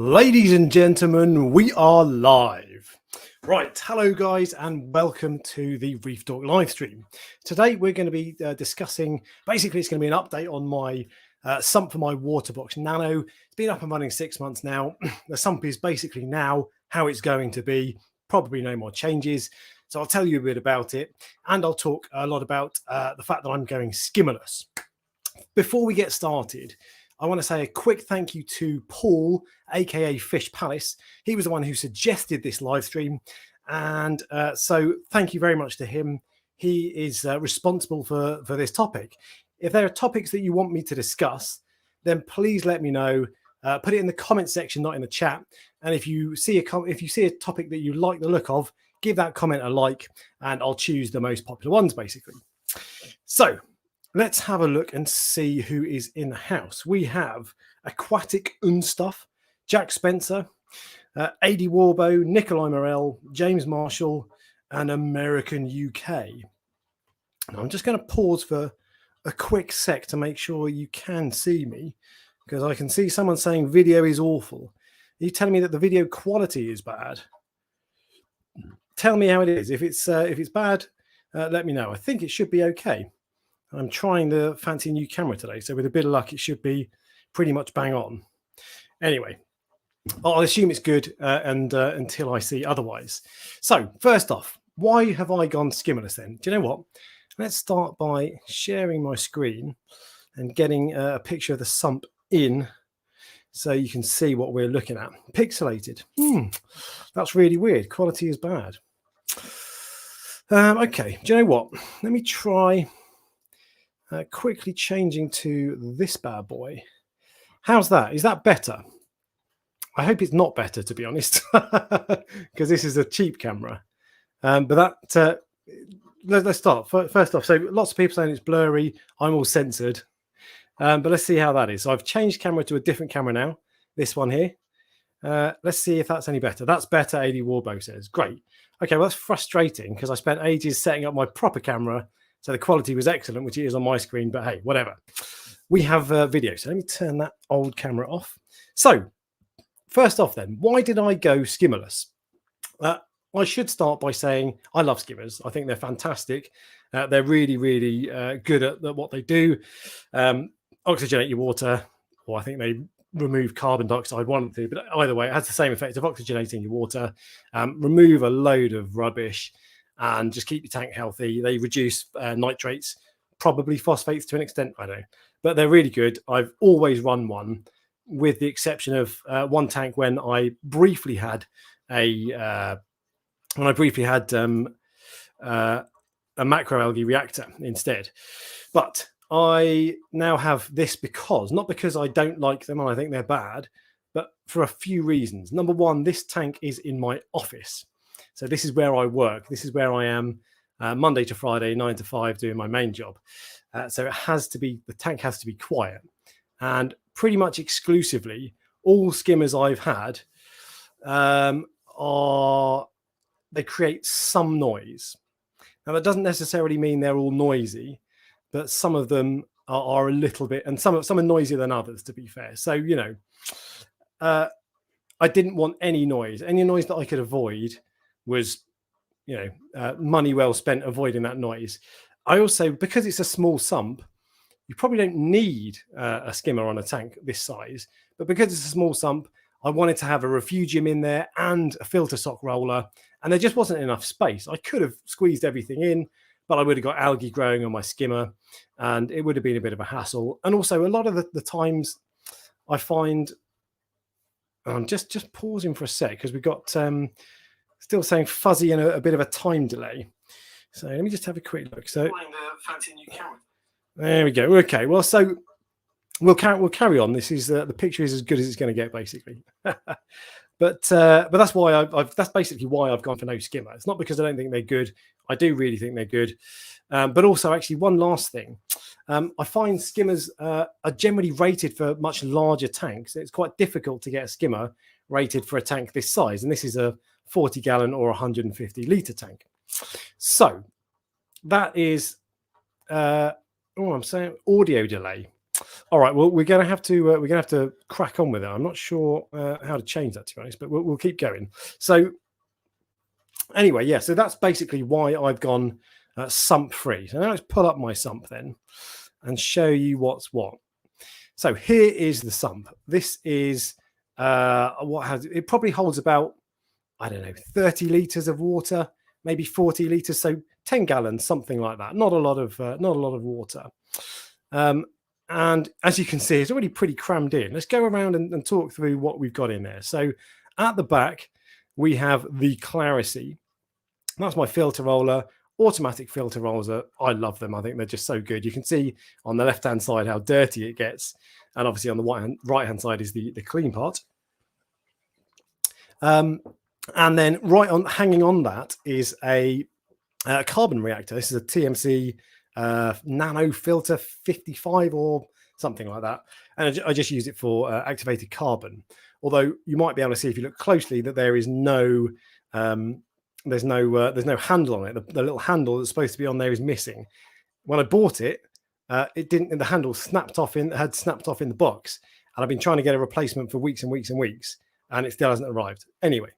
Ladies and gentlemen, we are live. Right, hello guys and welcome to the Reef Talk live stream. Today we're going to be discussing, basically it's going to be an update on my sump for my Waterbox Nano. It's been up and running 6 months now. The sump is basically now how it's going to be, probably no more changes. So I'll tell you a bit about it and I'll talk a lot about the fact that I'm going skimmerless. Before we get started, I want to say a quick thank you to Paul, aka Fish Palace. He was the one who suggested this live stream, and so thank you very much to him. He is responsible for this topic. If there are topics that you want me to discuss, then please let me know. Put it in the comment section, not in the chat. And if you see a topic that you like the look of, give that comment a like, and I'll choose the most popular ones, basically. So let's have a look and see who is in the house. We have Aquatic Unstuff, Jack Spencer, AD Warbo, Nikolai Morell, James Marshall, and American UK. Now, I'm just going to pause for a quick sec to make sure you can see me, because I can see someone saying video is awful. Are you telling me that the video quality is bad? Tell me how it is. If it's bad, let me know. I think it should be okay. I'm trying the fancy new camera today, so with a bit of luck, it should be pretty much bang on. Anyway, I'll assume it's good until I see otherwise. So first off, why have I gone skimmerless then? Do you know what? Let's start by sharing my screen and getting a picture of the sump in so you can see what we're looking at. Pixelated. That's really weird. Quality is bad. Okay, do you know what? Let me try quickly changing to this bad boy. How's that? Is that better? I hope it's not better, to be honest, because this is a cheap camera. But that let's start first off. So lots of people saying it's blurry. I'm all censored, but let's see how that is. So I've changed camera to a different camera now. This one here. Let's see if that's any better. That's better. AD Warbo says great. Okay, well that's frustrating because I spent ages setting up my proper camera. So the quality was excellent, which it is on my screen, but hey, whatever. We have video. So let me turn that old camera off. So first off then, why did I go skimmerless? I should start by saying I love skimmers. I think they're fantastic. They're really, really good at what they do. Oxygenate your water, or I think they remove carbon dioxide, one of the two, but either way, it has the same effect of oxygenating your water, remove a load of rubbish, and just keep your tank healthy. They reduce nitrates, probably phosphates to an extent, I know, but they're really good. I've always run one, with the exception of one tank when I briefly had a macroalgae reactor instead. But I now have this not because I don't like them and I think they're bad, but for a few reasons. Number one, this tank is in my office. So this is where I work. This is where I am Monday to Friday, 9 to 5, doing my main job. So the tank has to be quiet. And pretty much exclusively, all skimmers I've had they create some noise. Now, that doesn't necessarily mean they're all noisy, but some of them are a little bit, and some are noisier than others, to be fair. So, you know, I didn't want any noise. Any noise that I could avoid was, you know, money well spent avoiding that noise. I also, because it's a small sump, you probably don't need a skimmer on a tank this size, but because it's a small sump, I wanted to have a Refugium in there and a filter sock roller, and there just wasn't enough space. I could have squeezed everything in, but I would have got algae growing on my skimmer, and it would have been a bit of a hassle. And also, a lot of the times I find, I'm just pausing for a sec because we've got still saying fuzzy and a bit of a time delay. So let me just have a quick look. So fancy new camera. There we go. Okay, well, so we'll carry on. This is the picture is as good as it's going to get, basically. but that's why that's basically why I've gone for no skimmer. It's not because I don't think they're good. I do really think they're good. But also, actually, one last thing. I find skimmers are generally rated for much larger tanks. It's quite difficult to get a skimmer rated for a tank this size, and this is a 40-gallon or 150-litre tank. So that is I'm saying audio delay. All right. Well, we're gonna have to crack on with it. I'm not sure how to change that, to be honest, but we'll keep going. So anyway, yeah. So that's basically why I've gone sump free. So now let's pull up my sump then and show you what's what. So here is the sump. This is what has it probably holds about, I don't know, 30 liters of water, maybe 40 liters, so 10 gallons, something like that. Not a lot of water. And as you can see, it's already pretty crammed in. Let's go around and talk through what we've got in there. So at the back, we have the Clarity. That's my filter roller. Automatic filter rollers I love them. I think they're just so good. You can see on the left-hand side how dirty it gets. And obviously on the right-hand side is the clean part. And then hanging on that is a carbon reactor. This is a TMC nano filter 55 or something like that, and I just use it for activated carbon. Although you might be able to see if you look closely that there is no there's no handle on it. The little handle that's supposed to be on there is missing. When I bought it, it didn't. The handle had snapped off in the box, and I've been trying to get a replacement for weeks and weeks and weeks, and it still hasn't arrived. Anyway,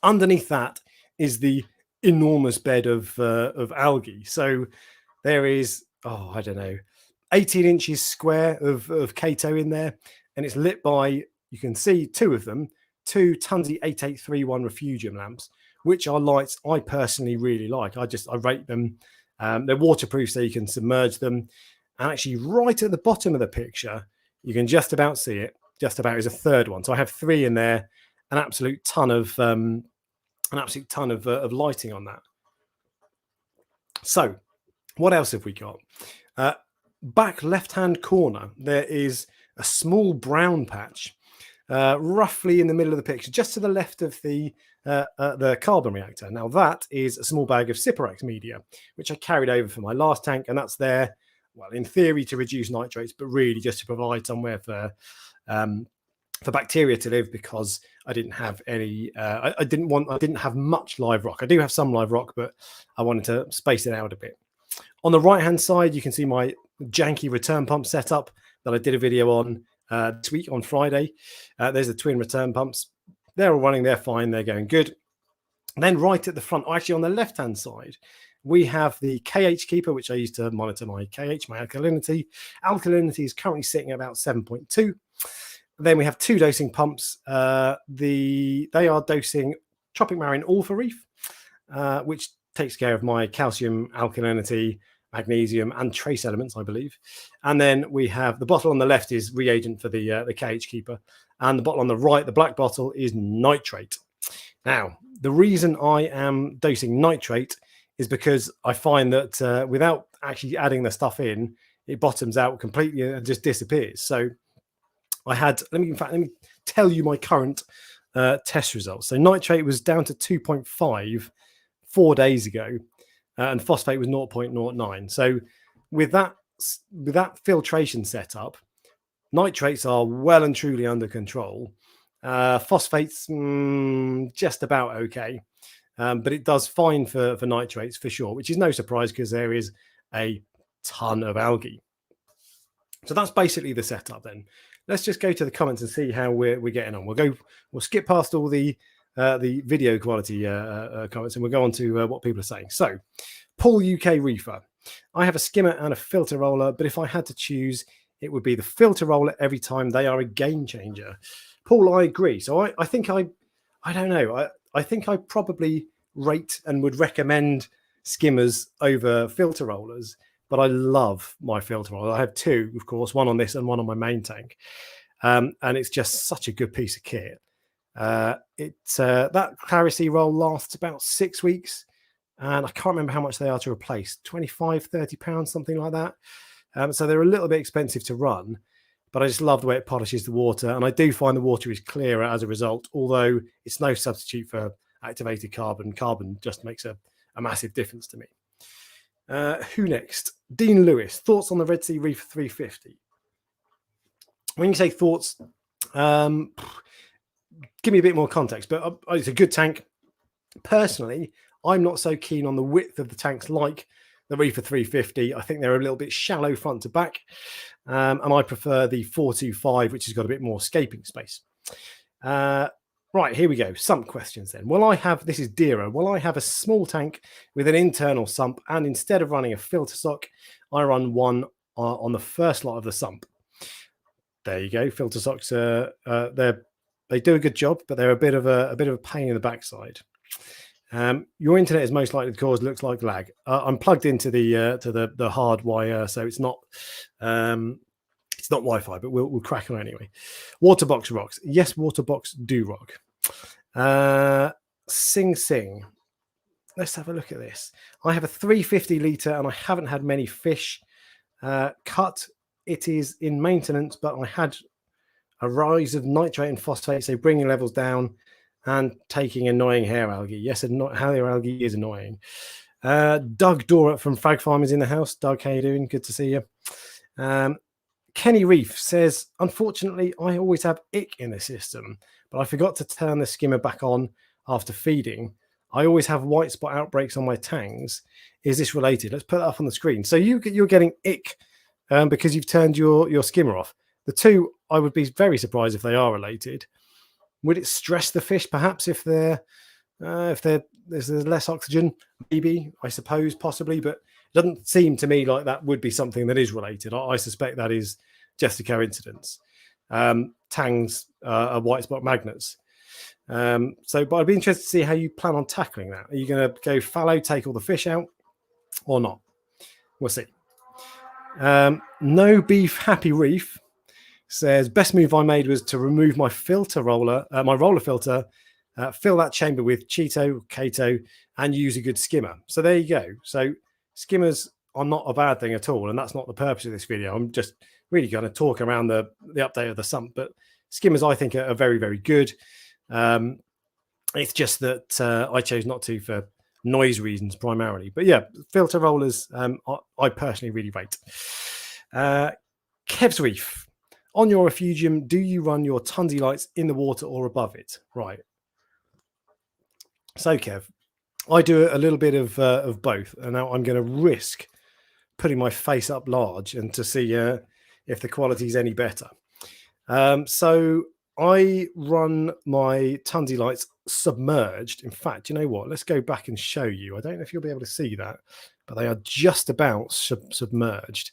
underneath that is the enormous bed of algae. So there is, I don't know, 18 inches square of Cato in there, and it's lit by, you can see two of them, two Tunzi 8831 Refugium lamps, which are lights I personally really like. I rate them. They're waterproof, so you can submerge them. And actually, right at the bottom of the picture, you can just about see it. Just about is a third one. So I have three in there. An absolute ton of lighting on that. So, what else have we got? Back left-hand corner, there is a small brown patch, roughly in the middle of the picture, just to the left of the carbon reactor. Now, that is a small bag of Cyperax media, which I carried over from my last tank, and that's there, well, in theory, to reduce nitrates, but really just to provide somewhere for bacteria to live, because I didn't have any. I didn't have much live rock. I do have some live rock, but I wanted to space it out a bit. On the right-hand side, you can see my janky return pump setup that I did a video on this week on Friday. There's the twin return pumps. They're all running. They're fine. They're going good. And then right at the front, actually on the left-hand side, we have the KH keeper, which I use to monitor my KH, my alkalinity. Alkalinity is currently sitting at about 7.2. Then we have two dosing pumps. They are dosing Tropic Marine All for Reef, which takes care of my calcium, alkalinity, magnesium, and trace elements, I believe. And then we have the bottle on the left is reagent for the KH keeper, and the bottle on the right, the black bottle, is nitrate. Now, the reason I am dosing nitrate is because I find that without actually adding the stuff in, it bottoms out completely and just disappears. So I had, let me tell you my current test results. So nitrate was down to 2.5 4 days ago, and phosphate was 0.09. So with that filtration setup, nitrates are well and truly under control. Phosphates just about okay, but it does fine for nitrates for sure, which is no surprise because there is a ton of algae. So that's basically the setup. Then let's just go to the comments and see how we're getting on. We'll skip past all the video quality comments, and we'll go on to what people are saying. So, Paul UK Reefer, I have a skimmer and a filter roller, but if I had to choose, it would be the filter roller every time. They are a game changer. Paul, I agree. So I think I don't know. I think I probably rate and would recommend skimmers over filter rollers, but I love my filter roller. I have two, of course, one on this and one on my main tank. And it's just such a good piece of kit. That Clarity roll lasts about 6 weeks, and I can't remember how much they are to replace, 25, £30, something like that. So they're a little bit expensive to run, but I just love the way it polishes the water, and I do find the water is clearer as a result, although it's no substitute for activated carbon. Carbon just makes a massive difference to me. Who next? Dean Lewis, thoughts on the Red Sea Reef 350? When you say thoughts, give me a bit more context, but it's a good tank. Personally, I'm not so keen on the width of the tanks like the Reef 350. I think they're a little bit shallow front to back, and I prefer the 425, which has got a bit more escaping space. Right, here we go. Sump questions then. Will I have, this is Dira, will I have a small tank with an internal sump, and instead of running a filter sock, I run one on the first lot of the sump? There you go. Filter socks they do a good job, but they're a bit of a pain in the backside. Your internet is most likely to cause looks like lag. I'm plugged into the hard wire, so it's not Wi-Fi, but we'll crack on anyway. Waterbox rocks. Yes, Waterbox do rock. Sing Sing. Let's have a look at this. I have a 350 litre and I haven't had many fish. Cut. It is in maintenance, but I had a rise of nitrate and phosphate, so bringing levels down and taking annoying hair algae. Yes, hair algae is annoying. Doug Dorat from Frag Farm is in the house. Doug, how you doing? Good to see you. Kenny Reef says, unfortunately, I always have ick in the system, but I forgot to turn the skimmer back on after feeding. I always have white spot outbreaks on my tangs. Is this related? Let's put that up on the screen. So you're getting ick because you've turned your skimmer off. The two, I would be very surprised if they are related. Would it stress the fish perhaps if there's less oxygen? Maybe, I suppose, possibly, but it doesn't seem to me like that would be something that is related. I suspect that is just a coincidence. Tangs are white spot magnets. But I'd be interested to see how you plan on tackling that. Are you going to go fallow, take all the fish out, or not? We'll see. No Beef Happy Reef says, best move I made was to remove my filter roller, my roller filter, fill that chamber with Cheeto, Kato, and use a good skimmer. So there you go. So skimmers are not a bad thing at all, and that's not the purpose of this video. I'm just really going to talk around the update of the sump, but skimmers I think are very, very good. It's just that I chose not to for noise reasons primarily. But yeah, filter rollers I personally really rate. Kev's Reef. On your Refugium, do you run your Tunsy lights in the water or above it? Right. So, Kev, I do a little bit of both, and now I'm going to risk putting my face up large and to see if the quality is any better. So I run my Tunsy lights submerged. In fact, you know what? Let's go back and show you. I don't know if you'll be able to see that, but they are just about submerged.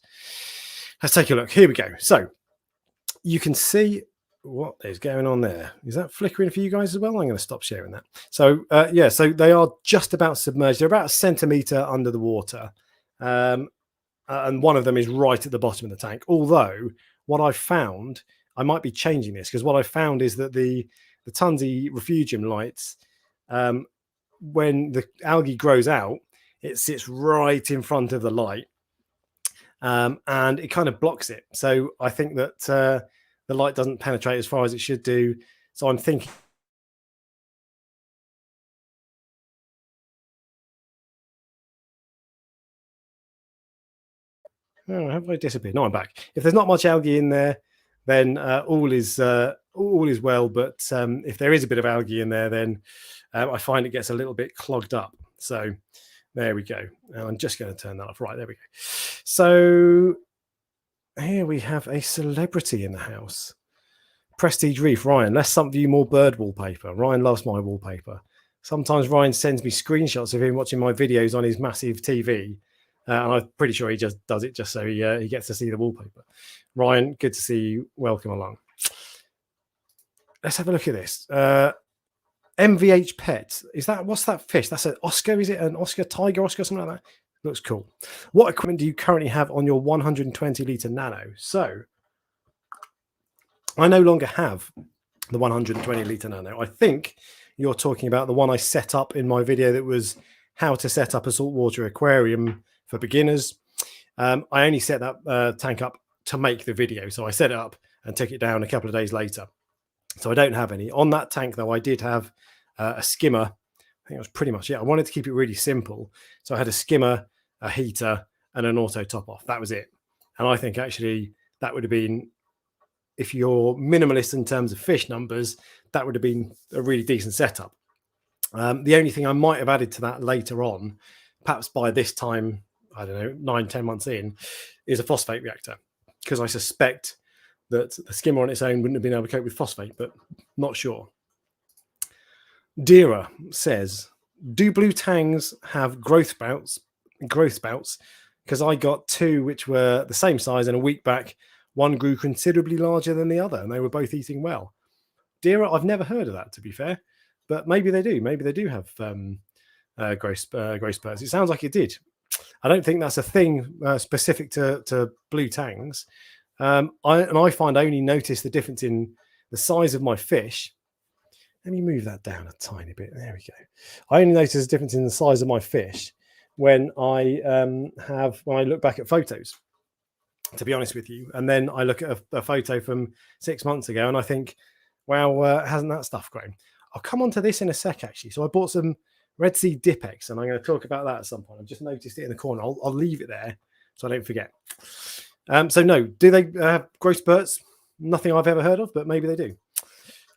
Let's take a look. Here we go. So you can see what is going on there. Is that flickering for you guys as well? I'm going to stop sharing that. So yeah, so they are just about submerged. They're about a centimetre under the water. And one of them is right at the bottom of the tank. Although what I found, I might be changing this, because what I found is that the Tunsy Refugium lights, when the algae grows out, it sits right in front of the light, and it kind of blocks it. So I think that the light doesn't penetrate as far as it should do. So I'm thinking, oh, have I disappeared? No, I'm back. If there's not much algae in there, then all is well. But if there is a bit of algae in there, then I find it gets a little bit clogged up. So there we go. And I'm just going to turn that off. Right, there we go. So here we have a celebrity in the house. Prestige Reef, Ryan. Let's Sump view more bird wallpaper. Ryan loves my wallpaper. Sometimes Ryan sends me screenshots of him watching my videos on his massive TV. And I'm pretty sure he just does it just so he gets to see the wallpaper. Ryan, good to see you. Welcome along. Let's have a look at this. MVH Pets. What's that fish? That's an Oscar. Is it an Oscar, tiger Oscar, something like that? Looks cool. What equipment do you currently have on your 120 litre nano? So I no longer have the 120 litre nano. I think you're talking about the one I set up in my video that was how to set up a saltwater aquarium for beginners. I only set that tank up to make the video. So I set it up and took it down a couple of days later. So I don't have any. On that tank, though, I did have a skimmer. I think that was pretty much it. I wanted to keep it really simple. So I had a skimmer, a heater, and an auto top off. That was it. And I think actually that would have been, if you're minimalist in terms of fish numbers, that would have been a really decent setup. The only thing I might have added to that later on, perhaps by this time, I don't know, 9-10 months in, is a phosphate reactor, because I suspect that the skimmer on its own wouldn't have been able to cope with phosphate, but not sure. Dira says, do blue tangs have growth spouts? Because I got 2 which were the same size, and a week back, one grew considerably larger than the other, and they were both eating well. Dira, I've never heard of that, to be fair, but maybe they do. Maybe they do have growth spurts. It sounds like it did. I don't think that's a thing specific to blue tangs. I find I only notice the difference in the size of my fish. Let me move that down a tiny bit. There we go. I only notice a difference in the size of my fish when I look back at photos, to be honest with you. And then I look at a photo from 6 months ago and I think, wow, hasn't that stuff grown? I'll come on to this in a sec, actually. So I bought some Red Sea Dipex, and I'm going to talk about that at some point. I've just noticed it in the corner. I'll leave it there so I don't forget. So no, do they have growth spurts? Nothing I've ever heard of, but maybe they do.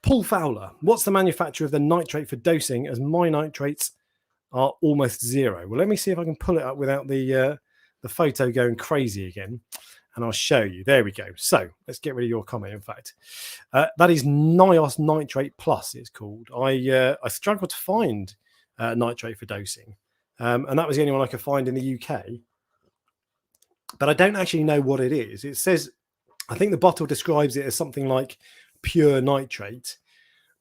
Paul Fowler, what's the manufacturer of the nitrate for dosing, as my nitrates are almost 0? Well, let me see if I can pull it up without the photo going crazy again, and I'll show you. There we go. So let's get rid of your comment, in fact. That is Nios Nitrate Plus, it's called. I struggled to find nitrate for dosing, and that was the only one I could find in the UK. But I don't actually know what it is. It says, I think the bottle describes it as something like pure nitrate,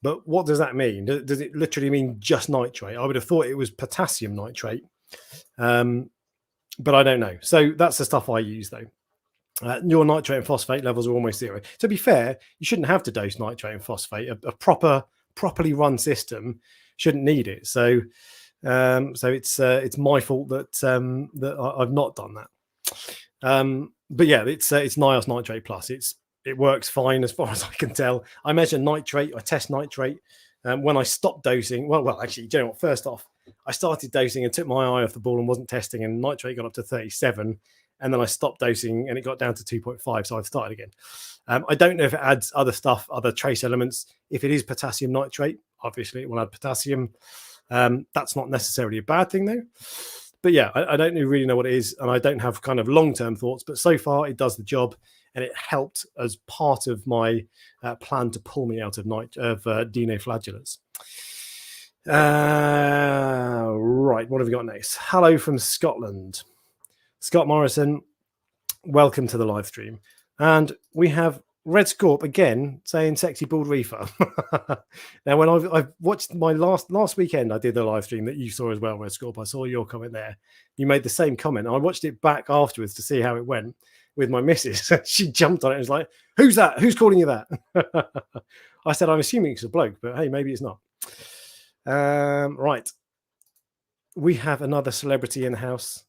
but what does that mean? Does it literally mean just nitrate? I would have thought it was potassium nitrate, but I don't know. So that's the stuff I use, though. Your nitrate and phosphate levels are almost 0. To be fair, you shouldn't have to dose nitrate and phosphate. A properly run system shouldn't need it. So it's my fault that I've not done that. But yeah, it's Nios Nitrate Plus. It works fine as far as I can tell. I measure nitrate. I test nitrate. When I stopped dosing, well, actually, you know what? First off, I started dosing and took my eye off the ball and wasn't testing, and nitrate got up to 37, and then I stopped dosing and it got down to 2.5. So I've started again. I don't know if it adds other stuff, other trace elements. If it is potassium nitrate, obviously it will add potassium. That's not necessarily a bad thing, though. But yeah, I don't really know what it is, and I don't have kind of long-term thoughts, but so far it does the job, and it helped as part of my plan to pull me out of Dino flagellates. Right, what have we got next? Hello from Scotland. Scott Morrison, welcome to the live stream. And we have Red Scorp again saying sexy bald reefer. Now, when I've watched my last weekend, I did the live stream that you saw as well, Red Scorp. I saw your comment there. You made the same comment. I watched it back afterwards to see how it went with my missus. She jumped on it and was like, who's that? Who's calling you that? I said, I'm assuming it's a bloke, but hey, maybe it's not. Right. We have another celebrity in the house.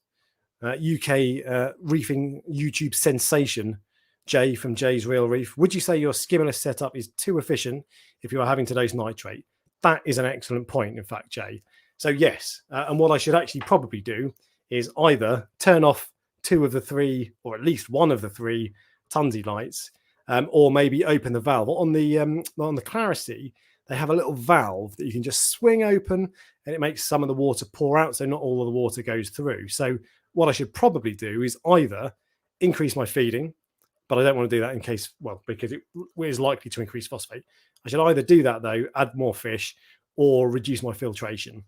UK reefing YouTube sensation, Jay from Jay's Real Reef. Would you say your skimmerless setup is too efficient if you are having to dose nitrate? That is an excellent point, in fact, Jay. So yes, and what I should actually probably do is either turn off 2 of the 3, or at least 1 of the 3 Tunzi lights, or maybe open the valve. On the Clarity, they have a little valve that you can just swing open, and it makes some of the water pour out, so not all of the water goes through. So what I should probably do is either increase my feeding, but I don't want to do that in case, well, because it is likely to increase phosphate. I should either do that, though, add more fish, or reduce my filtration.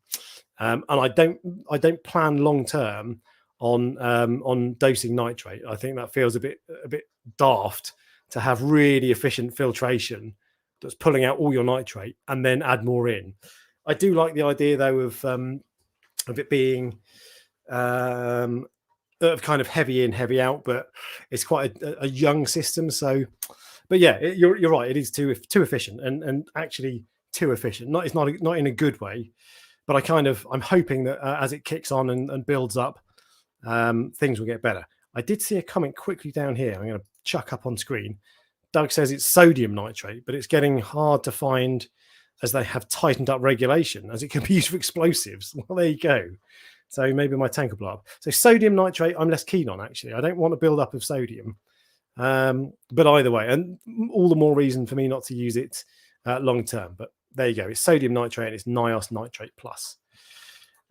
And I don't plan long term on dosing nitrate. I think that feels a bit daft to have really efficient filtration that's pulling out all your nitrate and then add more in. I do like the idea, though, of it being of kind of heavy in, heavy out, but it's quite a young system. So, but yeah, you're right. It is too efficient, and actually too efficient. It's not in a good way, but I'm hoping that as it kicks on and builds up, things will get better. I did see a comment quickly down here. I'm going to chuck up on screen. Doug says it's sodium nitrate, but it's getting hard to find as they have tightened up regulation, as it can be used for explosives. Well, there you go. So maybe my tank will blow up. So sodium nitrate, I'm less keen on, actually. I don't want a build up of sodium. But either way, and all the more reason for me not to use it long term. But there you go. It's sodium nitrate and it's Nios Nitrate Plus.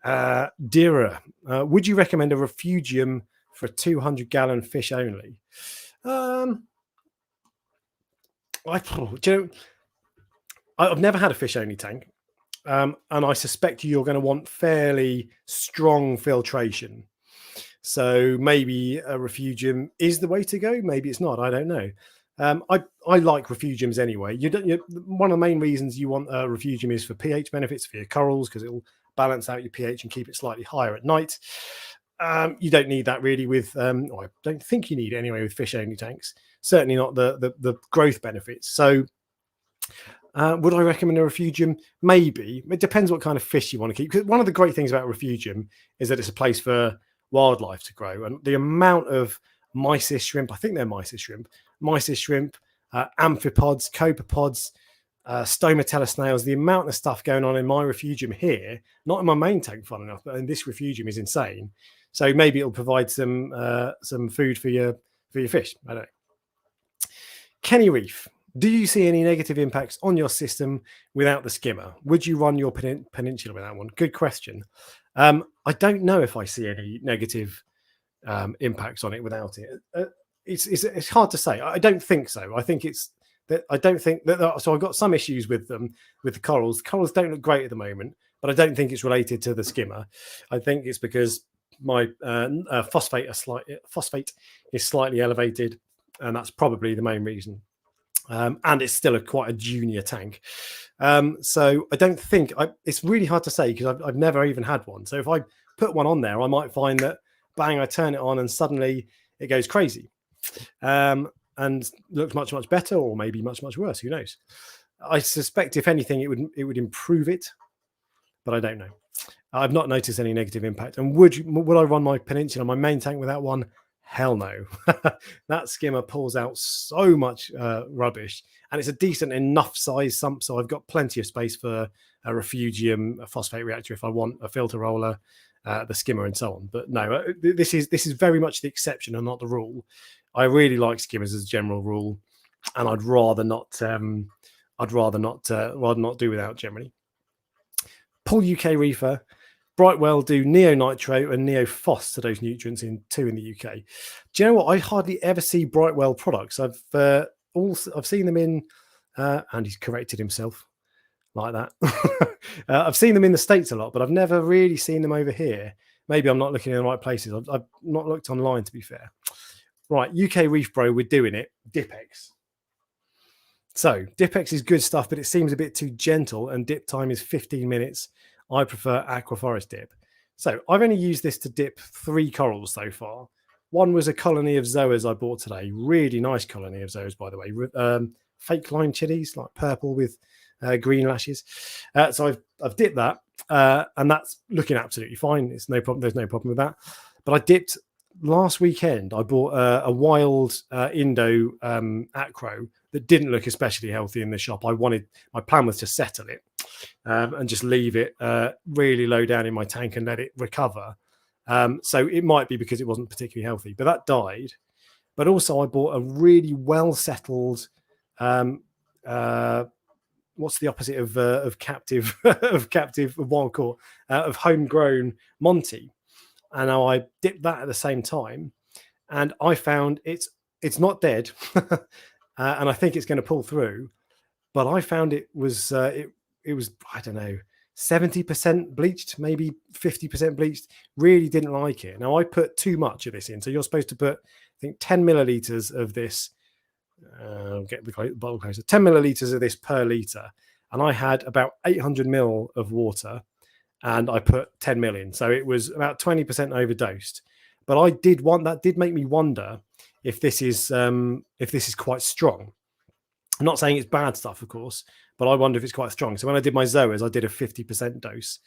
Dira, would you recommend a refugium for a 200-gallon fish only? I've never had a fish only tank, and I suspect you're going to want fairly strong filtration. So maybe a refugium is the way to go. Maybe it's not. I don't know. I like refugiums anyway. One of the main reasons you want a refugium is for pH benefits for your corals, because it will balance out your pH and keep it slightly higher at night. You don't need that really with, I don't think you need it anyway with fish only tanks. Certainly not the growth benefits. So would I recommend a refugium? Maybe. It depends what kind of fish you want to keep. Because one of the great things about a refugium is that it's a place for wildlife to grow, and the amount of mysis shrimp, I think they're mysis shrimp, amphipods, copepods, stomatella snails, the amount of stuff going on in my refugium here, not in my main tank, fun enough, but in this refugium is insane. So maybe it'll provide some food for your fish. I don't know. Kenny Reef, do you see any negative impacts on your system without the skimmer? Would you run your peninsula with that one? Good question. I don't know if I see any negative impacts on it without it. It's hard to say. I don't think so. I think it's that I don't think that. So I've got some issues with them, with the corals. The corals don't look great at the moment, but I don't think it's related to the skimmer. I think it's because my phosphate is slightly elevated, and that's probably the main reason. And it's still quite a junior tank. So I don't think it's really hard to say because I've never even had one. So if I put one on there, I might find that bang, I turn it on and suddenly it goes crazy and looks much, much better, or maybe much, much worse. Who knows? I suspect if anything, it would improve it, but I don't know. I've not noticed any negative impact. And would I run my peninsula, my main tank, without one? Hell no. That skimmer pulls out so much rubbish, and it's a decent enough size sump, so I've got plenty of space for a refugium, a phosphate reactor if I want, a filter roller, the skimmer, and so on. But no, this is very much the exception and not the rule. I really like skimmers as a general rule, and I'd rather not do without generally. Paul UK Reefer, Brightwell do neonitro and neophos to those nutrients in the UK. Do you know what? I hardly ever see Brightwell products. I've seen them in, and he's corrected himself like that. I've seen them in the States a lot, but I've never really seen them over here. Maybe I'm not looking in the right places. I've not looked online, to be fair. Right, UK Reef Bro, we're doing it. Dipex. So Dipex is good stuff, but it seems a bit too gentle, and dip time is 15 minutes. I prefer Aquaforest dip. So I've only used this to dip 3 corals so far. One was a colony of zoas I bought today. Really nice colony of zoas, by the way. Fake lime chilies, like purple with green lashes. So I've dipped that, and that's looking absolutely fine. It's no problem. There's no problem with that. But I dipped last weekend. I bought a wild Indo acro that didn't look especially healthy in the shop. My plan was to settle it and just leave it really low down in my tank and let it recover. So it might be because it wasn't particularly healthy, but that died. But also I bought a really well settled, what's the opposite of captive, of wild caught, of homegrown Monty. And now I dipped that at the same time, and I found it's not dead, and I think it's going to pull through. But I found it was I don't know, 70% bleached, maybe 50% bleached. Really didn't like it. Now I put too much of this in, so you're supposed to put, I think, 10 milliliters of this. Get the bottle closer. 10 milliliters of this per liter, and I had about 800 ml of water. And I put 10 million. So it was about 20% overdosed. But that did make me wonder if this is quite strong. I'm not saying it's bad stuff, of course, but I wonder if it's quite strong. So when I did my zoas, I did a 50% dose.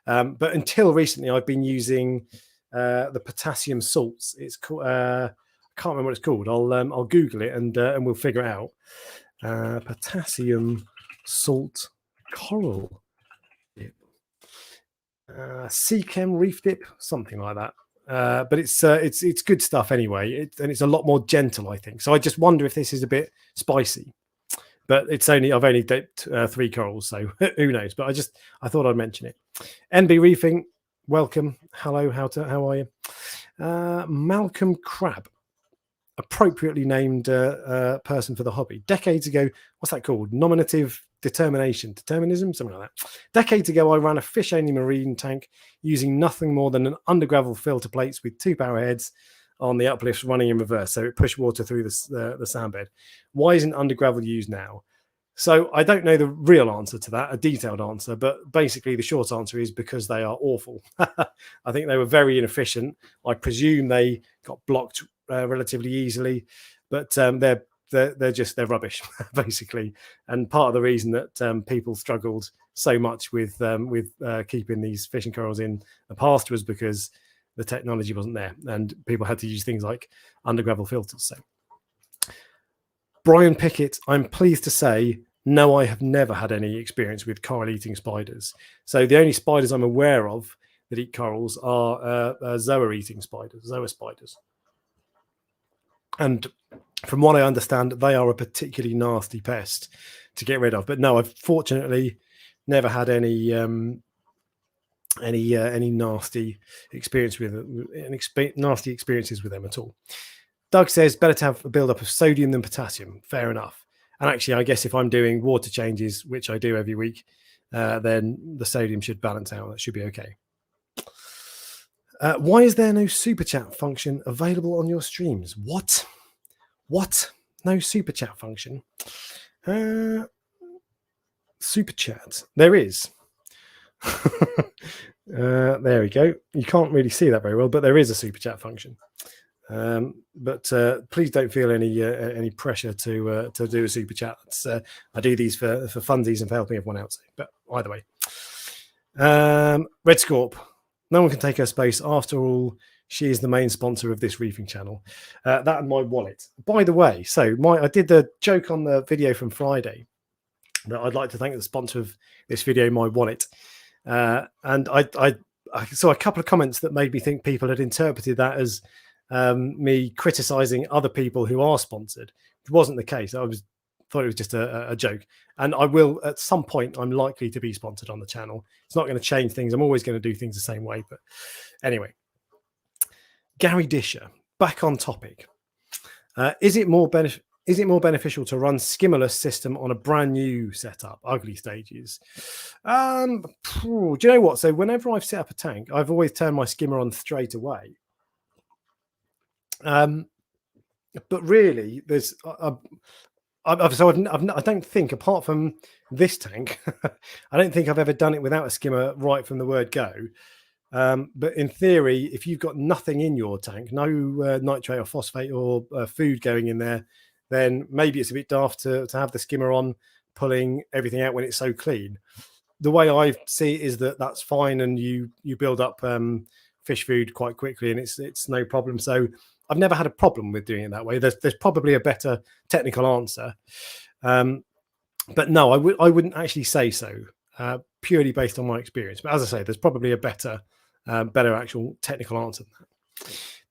But until recently, I've been using the potassium salts. It's called, I can't remember what it's called. I'll Google it and we'll figure it out. Potassium salt coral. Sea Chem Reef Dip, something like that. But it's good stuff anyway, and it's a lot more gentle, I think. So I just wonder if this is a bit spicy. But I've only dipped 3 corals, so who knows? But I thought I'd mention it. NB Reefing, welcome. Hello, how are you? Malcolm Crab, appropriately named person for the hobby. Decades ago, what's that called? Nominative determinism, something like that. Decades ago, I ran a fish-only marine tank using nothing more than an undergravel filter plates with 2 power heads on the uplifts running in reverse, so it pushed water through the sand bed. Why isn't undergravel used now? So I don't know the real answer to that, a detailed answer, but basically the short answer is because they are awful. I think they were very inefficient. I presume they got blocked relatively easily, but they're rubbish basically. And part of the reason that people struggled so much with keeping these fishing corals in the past was because the technology wasn't there, and people had to use things like undergravel filters. So, Brian Pickett, I'm pleased to say, no, I have never had any experience with coral-eating spiders. So the only spiders I'm aware of that eat corals are zoa-eating spiders, zoa spiders. And from what I understand, they are a particularly nasty pest to get rid of. But no, I've fortunately never had any nasty experiences with them at all. Doug says better to have a build-up of sodium than potassium. Fair enough. And actually, I guess if I'm doing water changes, which I do every week, then the sodium should balance out. That should be okay. Why is there no super chat function available on your streams? What? No super chat function? Super chat. There is. There we go. You can't really see that very well, but there is a super chat function. But please don't feel any pressure to do a super chat. I do these for funsies and for helping everyone out. But either way, Red Scorp, no one can take her space. After all, she is the main sponsor of this reefing channel. That and my wallet. By the way, so I did the joke on the video from Friday that I'd like to thank the sponsor of this video, my wallet, and I saw a couple of comments that made me think people had interpreted that as me criticizing other people who are sponsored. It wasn't the case. Thought it was just a joke. And I will, at some point, I'm likely to be sponsored on the channel. It's not going to change things. I'm always going to do things the same way. But anyway, Gary Disher, back on topic. Is it more beneficial to run Skimmerless system on a brand new setup, ugly stages? Do you know what? So whenever I've set up a tank, I've always turned my skimmer on straight away. But really, there's I don't think, apart from this tank, I don't think I've ever done it without a skimmer right from the word go. But in theory, if you've got nothing in your tank, no nitrate or phosphate or food going in there, then maybe it's a bit daft to have the skimmer on, pulling everything out when it's so clean. The way I see it is that that's fine, and you build up fish food quite quickly, and it's no problem. So I've never had a problem with doing it that way. There's probably a better technical answer, but no, I wouldn't actually say so, purely based on my experience. But as I say, there's probably a better actual technical answer than that.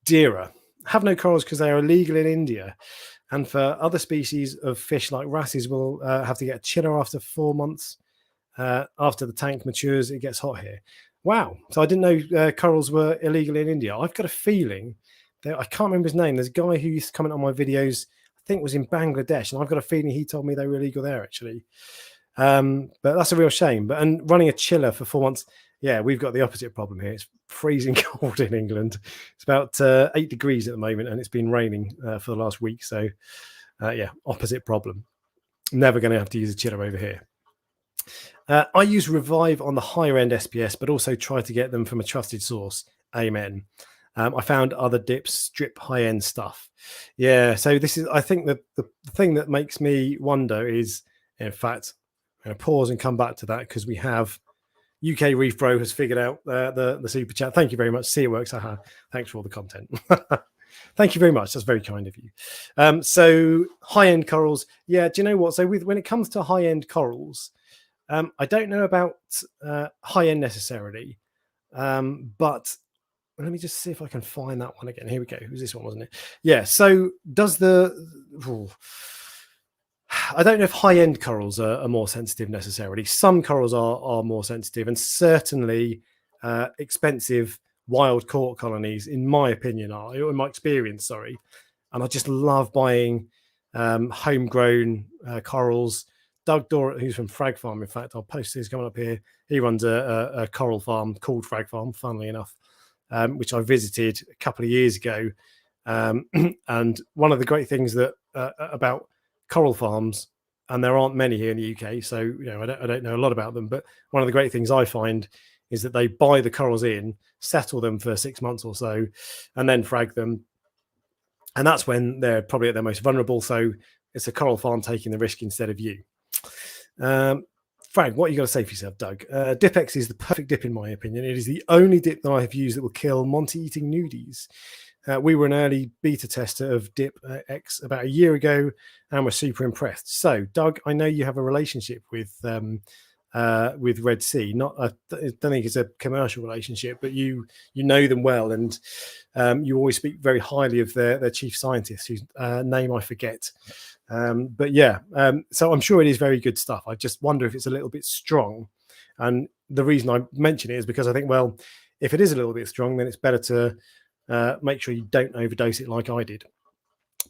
Dira, have no corals because they are illegal in India, and for other species of fish like wrasses will have to get a chiller after 4 months. After the tank matures, it gets hot here. Wow! So I didn't know corals were illegal in India. I've got a feeling. I can't remember his name. There's a guy who used to comment on my videos, I think was in Bangladesh, and I've got a feeling he told me they were illegal there, actually. But that's a real shame. And running a chiller for 4 months, yeah, we've got the opposite problem here. It's freezing cold in England. It's about 8 degrees at the moment, and it's been raining for the last week. So, yeah, opposite problem. Never going to have to use a chiller over here. I use Revive on the higher end SPS, but also try to get them from a trusted source. Amen. I found other dips strip high-end stuff. Yeah, so this is, I think, the thing that makes me wonder is, in fact, I'm going to pause and come back to that because we have UK Reef Bro has figured out the super chat. Thank you very much. See, it works. Thanks for all the content. Thank you very much. That's very kind of you. So high-end corals. Yeah, do you know what? So when it comes to high-end corals, I don't know about high-end necessarily, but let me just see if I can find that one again. Here we go. It was this one, wasn't it? Yeah. So does I don't know if high-end corals are more sensitive necessarily. Some corals are more sensitive, and certainly expensive wild caught colonies, in my opinion, are, or in my experience, sorry. And I just love buying homegrown corals. Doug Dorrit, who's from Frag Farm, in fact, I'll post his coming up here. He runs a coral farm called Frag Farm, funnily enough, which I visited a couple of years ago. And one of the great things that about coral farms, and there aren't many here in the UK, so I don't know a lot about them, but one of the great things I find is that they buy the corals in, settle them for 6 months or so, and then frag them. And that's when they're probably at their most vulnerable. So it's a coral farm taking the risk instead of you. Frag, what you got to say for yourself, Doug? Dip-X is the perfect dip in my opinion. It is the only dip that I have used that will kill Monty-eating nudies. We were an early beta tester of Dip-X about a year ago and we're super impressed. So, Doug, I know you have a relationship with Red Sea. I don't think it's a commercial relationship, but you know them well, and you always speak very highly of their chief scientist, whose name I forget. But yeah, so I'm sure it is very good stuff. I just wonder if it's a little bit strong. And the reason I mention it is because I think, well, if it is a little bit strong, then it's better to make sure you don't overdose it like I did.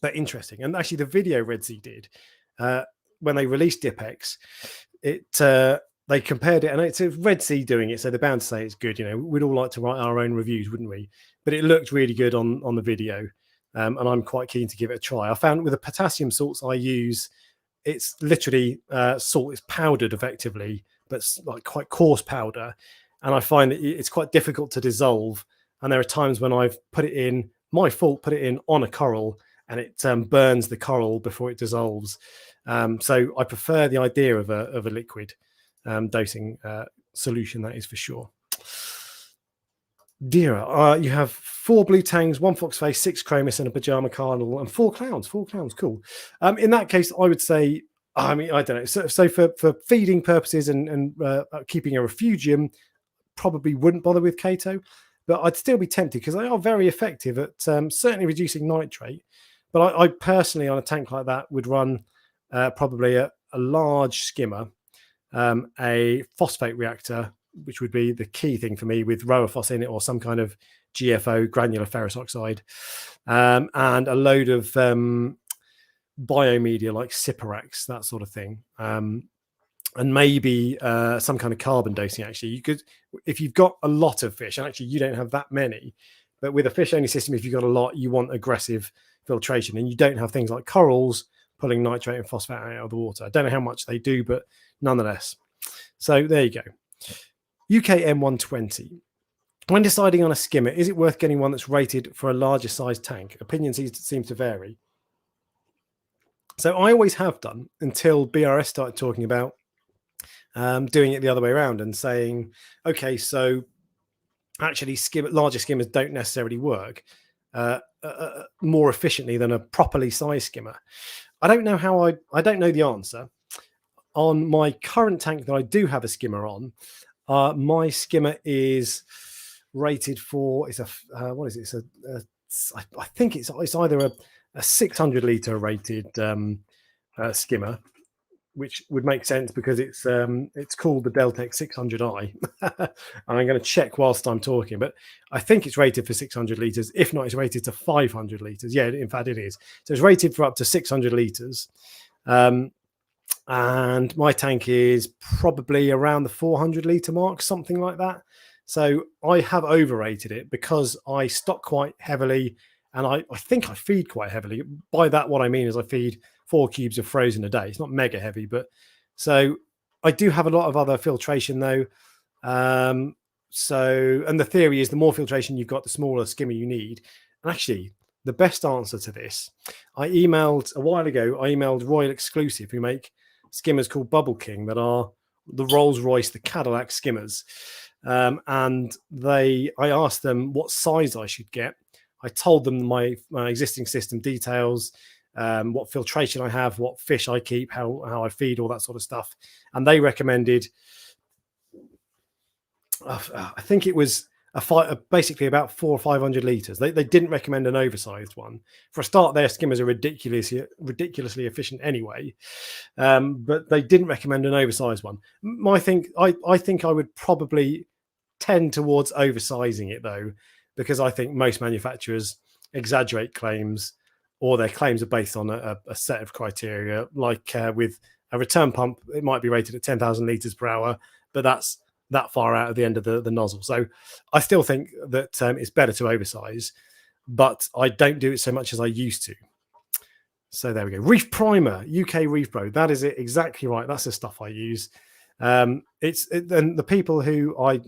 But interesting. And actually, the video Red Sea did when they released Dip-X, they compared it, and it's Red Sea doing it, so they're bound to say it's good. We'd all like to write our own reviews, wouldn't we? But it looked really good on the video, and I'm quite keen to give it a try. I found with the potassium salts I use, it's literally salt is powdered effectively, but it's like quite coarse powder, and I find that it's quite difficult to dissolve. And there are times when I've put it in, my fault, put it in on a coral, and it burns the coral before it dissolves. So I prefer the idea of a liquid dosing solution, that is for sure. Dira, you have 4 blue tangs, 1 foxface, 6 chromis, and a pajama cardinal, and 4 clowns. 4 clowns, cool. In that case, I would say, I don't know. So for feeding purposes and keeping a refugium, probably wouldn't bother with Kato, but I'd still be tempted because they are very effective at certainly reducing nitrate. But I personally, on a tank like that, would run probably a large skimmer, a phosphate reactor, which would be the key thing for me, with Rowaphos in it or some kind of GFO, granular ferrous oxide, and a load of biomedia like Cyperax, that sort of thing. And maybe some kind of carbon dosing. Actually, you could, if you've got a lot of fish, and actually you don't have that many, but with a fish only system, if you've got a lot, you want aggressive filtration, and you don't have things like corals pulling nitrate and phosphate out of the water. I don't know how much they do, but nonetheless. So there you go. UK M120. When deciding on a skimmer, is it worth getting one that's rated for a larger size tank? Opinions seem to vary. So I always have done until BRS started talking about doing it the other way around and saying, okay, so actually larger skimmers don't necessarily work more efficiently than a properly sized skimmer. I don't know how I don't know the answer. On my current tank that I do have a skimmer on, my skimmer is rated for, it's a what is it? I think it's either a 600 litre rated skimmer, which would make sense because it's called the Deltec 600i. And I'm going to check whilst I'm talking, but I think it's rated for 600 litres. If not, it's rated to 500 litres. Yeah, in fact, it is. So it's rated for up to 600 litres. And my tank is probably around the 400 litre mark, something like that. So I have overrated it because I stock quite heavily, and I think I feed quite heavily. By that, what I mean is I feed 4 cubes of frozen a day. It's not mega heavy, but so I do have a lot of other filtration though. And the theory is the more filtration you've got, the smaller skimmer you need. And actually, the best answer to this, I emailed a while ago, Royal Exclusive, who make skimmers called Bubble King that are the Rolls-Royce, the Cadillac skimmers. And I asked them what size I should get. I told them my existing system details, what filtration I have, what fish I keep, how I feed, all that sort of stuff. And they recommended, I think it was basically about 400 or 500 litres. They didn't recommend an oversized one. For a start, their skimmers are ridiculously efficient anyway, but they didn't recommend an oversized one. I think I would probably tend towards oversizing it though, because I think most manufacturers exaggerate claims, or their claims are based on a set of criteria. Like with a return pump, it might be rated at 10,000 liters per hour, but that's that far out of the end of the nozzle. So I still think that it's better to oversize, but I don't do it so much as I used to. So there we go. Reef Primer, UK Reef Pro. That is it, exactly right. That's the stuff I use. And the people who I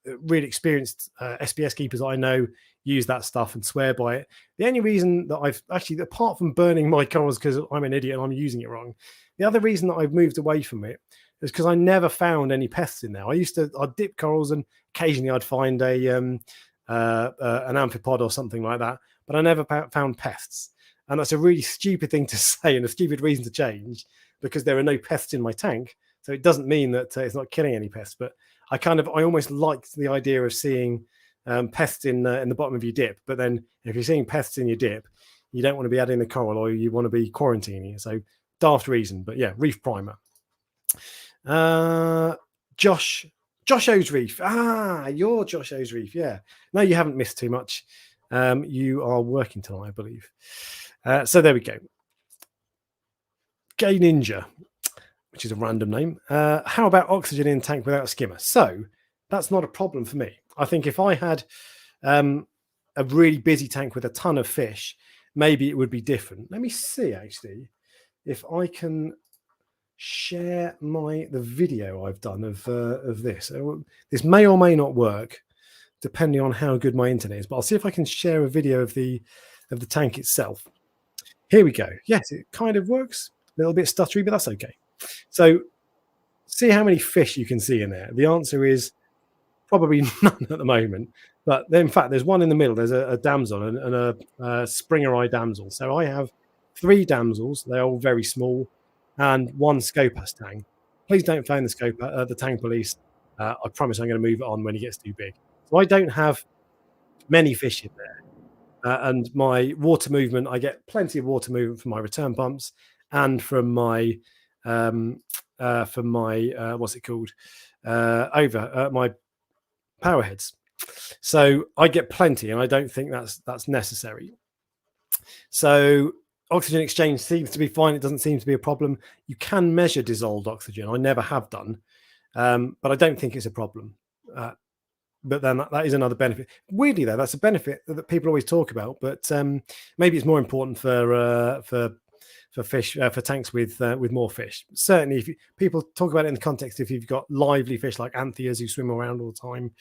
really experienced SPS keepers I know use that stuff and swear by it. The only reason that I've actually, apart from burning my corals because I'm an idiot and I'm using it wrong, the other reason that I've moved away from it is because I never found any pests in there. I'd dip corals and occasionally I'd find an amphipod or something like that, but I never found pests. And that's a really stupid thing to say and a stupid reason to change, because there are no pests in my tank. So it doesn't mean that it's not killing any pests, but I almost liked the idea of seeing pests in the bottom of your dip. But then if you're seeing pests in your dip, you don't want to be adding the coral, or you want to be quarantining it. So daft reason, but yeah, Reef Primer. Josh O's Reef. You're Josh O's Reef. Yeah. No, you haven't missed too much. You are working tonight, I believe. So there we go. Gay Ninja, which is a random name. How about oxygen in tank without a skimmer? So that's not a problem for me. I think if I had a really busy tank with a ton of fish, maybe it would be different. Let me see actually if I can share the video I've done of this. This may or may not work depending on how good my internet is, but I'll see if I can share a video of the tank itself. Here we go. Yes, it kind of works. A little bit stuttery, but that's okay. So see how many fish you can see in there. The answer is probably none at the moment, but in fact there's one in the middle. There's a damsel and a Springer eye damsel. So I have 3 damsels. They're all very small, and 1 Scopas tang. Please don't phone the tang police. I promise I'm going to move it on when he gets too big. So I don't have many fish in there. And my water movement, I get plenty of water movement from my return pumps and from my what's it called, my power heads. So I get plenty, and I don't think that's necessary. So oxygen exchange seems to be fine. It doesn't seem to be a problem. You can measure dissolved oxygen. I never have done, but I don't think it's a problem. But then that is another benefit. Weirdly, though, that's a benefit that people always talk about. But maybe it's more important for fish, for tanks with more fish. Certainly, if people talk about it in the context if you've got lively fish like antheas who swim around all the time.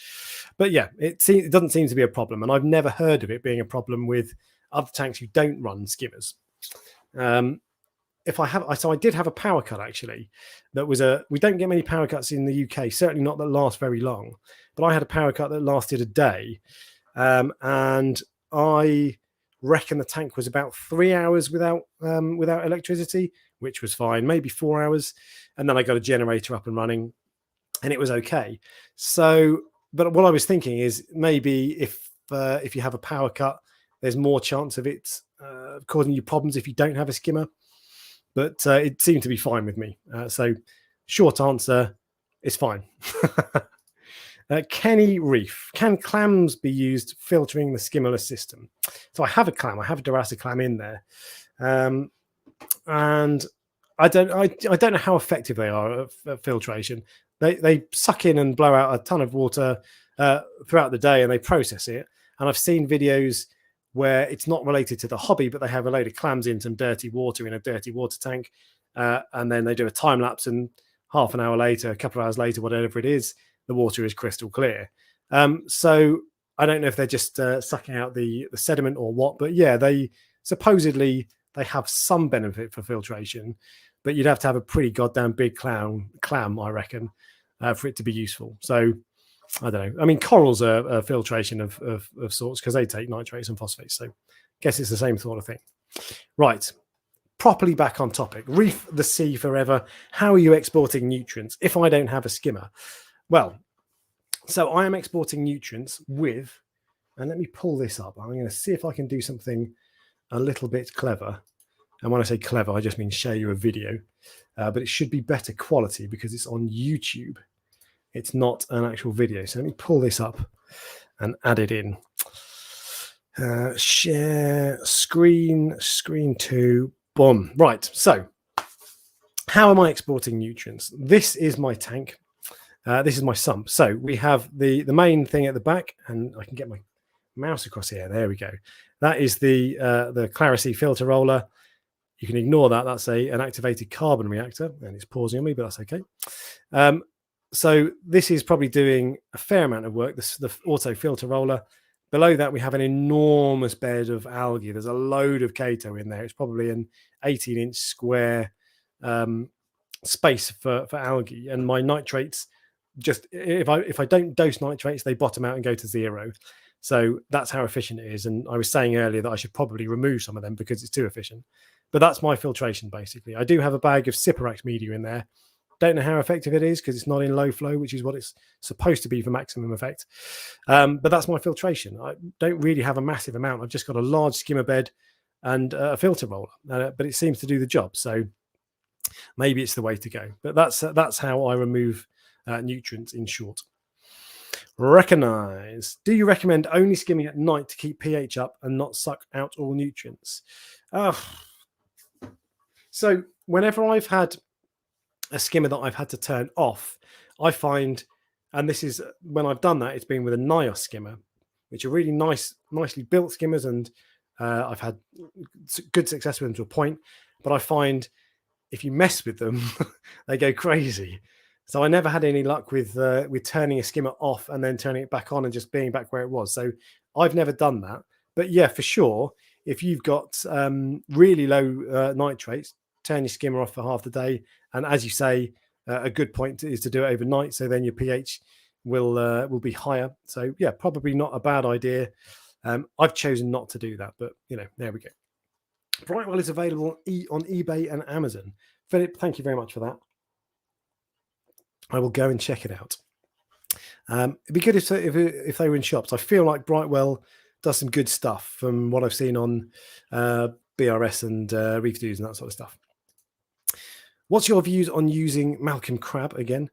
But yeah, it doesn't seem to be a problem, and I've never heard of it being a problem with other tanks who don't run skimmers. So I did have a power cut actually. We don't get many power cuts in the UK, certainly not that last very long. But I had a power cut that lasted a day, and I reckon the tank was about 3 hours without electricity, which was fine. Maybe 4 hours, and then I got a generator up and running, and it was okay. So, but what I was thinking is maybe if you have a power cut, there's more chance of it causing you problems if you don't have a skimmer. But it seemed to be fine with me. So short answer, it's fine. Kenny Reef. Can clams be used filtering the skimmerless system? So I have a clam. I have a Dorasa clam in there. And I don't know how effective they are at filtration. They suck in and blow out a ton of water throughout the day, and they process it. And I've seen videos where it's not related to the hobby, but they have a load of clams in some dirty water in a dirty water tank, and then they do a time lapse, and half an hour later, a couple of hours later, whatever it is, the water is crystal clear. So I don't know if they're just sucking out the sediment or what, but yeah, they supposedly they have some benefit for filtration, but you'd have to have a pretty goddamn big clam, I reckon, for it to be useful. So I don't know. I mean, corals are a filtration of sorts because they take nitrates and phosphates. So I guess it's the same sort of thing. Right. Properly back on topic. Reef the sea forever. How are you exporting nutrients if I don't have a skimmer? Well, so I am exporting nutrients with, and let me pull this up. I'm going to see if I can do something a little bit clever. And when I say clever, I just mean show you a video. But it should be better quality because it's on YouTube. It's not an actual video. So let me pull this up and add it in. Share screen 2. Boom. Right. So how am I exporting nutrients? This is my tank. This is my sump. So we have the main thing at the back, and I can get my mouse across here. There we go. That is the Clarity filter roller. You can ignore that. That's an activated carbon reactor, and it's pausing on me, but that's okay. So this is probably doing a fair amount of work. The auto filter roller. Below that, we have an enormous bed of algae. There's a load of Kato in there. It's probably an 18-inch square space for algae. And my nitrates, just if I don't dose nitrates, they bottom out and go to 0. So that's how efficient it is. And I was saying earlier that I should probably remove some of them because it's too efficient. But that's my filtration, basically. I do have a bag of Cyperax media in there. Don't know how effective it is because it's not in low flow, which is what it's supposed to be for maximum effect. But that's my filtration. I don't really have a massive amount. I've just got a large skimmer bed and a filter roller, but it seems to do the job. So maybe it's the way to go. But that's how I remove nutrients in short. Recognize. Do you recommend only skimming at night to keep pH up and not suck out all nutrients? So whenever I've had a skimmer that I've had to turn off, I find, and this is when I've done that, it's been with a Nios skimmer, which are really nicely built skimmers, and I've had good success with them to a point. But I find if you mess with them, they go crazy. So I never had any luck with turning a skimmer off and then turning it back on and just being back where it was. So I've never done that. But yeah, for sure, if you've got really low nitrates, turn your skimmer off for half the day. And as you say, a good point is to do it overnight. So then your pH will be higher. So yeah, probably not a bad idea. I've chosen not to do that, but there we go. Brightwell is available on eBay and Amazon. Philip, thank you very much for that. I will go and check it out. It'd be good if they were in shops. I feel like Brightwell does some good stuff from what I've seen on BRS and Reef Dudes and that sort of stuff. What's your views on using Malcolm Crab again?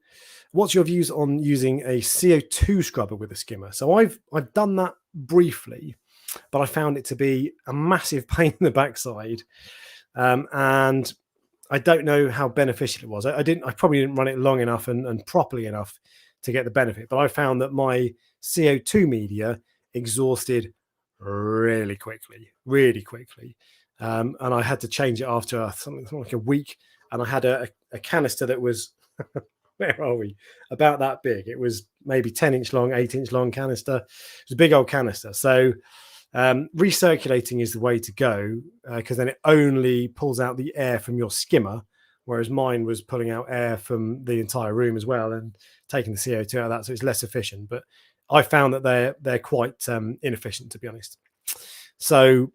What's your views on using a CO2 scrubber with a skimmer? So I've done that briefly, but I found it to be a massive pain in the backside, and I don't know how beneficial it was. I probably didn't run it long enough and properly enough to get the benefit. But I found that my CO2 media exhausted really quickly, and I had to change it after something like a week. And I had a canister that was, where are we? About that big. It was maybe 10-inch long, 8-inch long canister. It was a big old canister. So recirculating is the way to go because then it only pulls out the air from your skimmer, whereas mine was pulling out air from the entire room as well and taking the CO2 out of that. So it's less efficient. But I found that they're quite inefficient, to be honest. So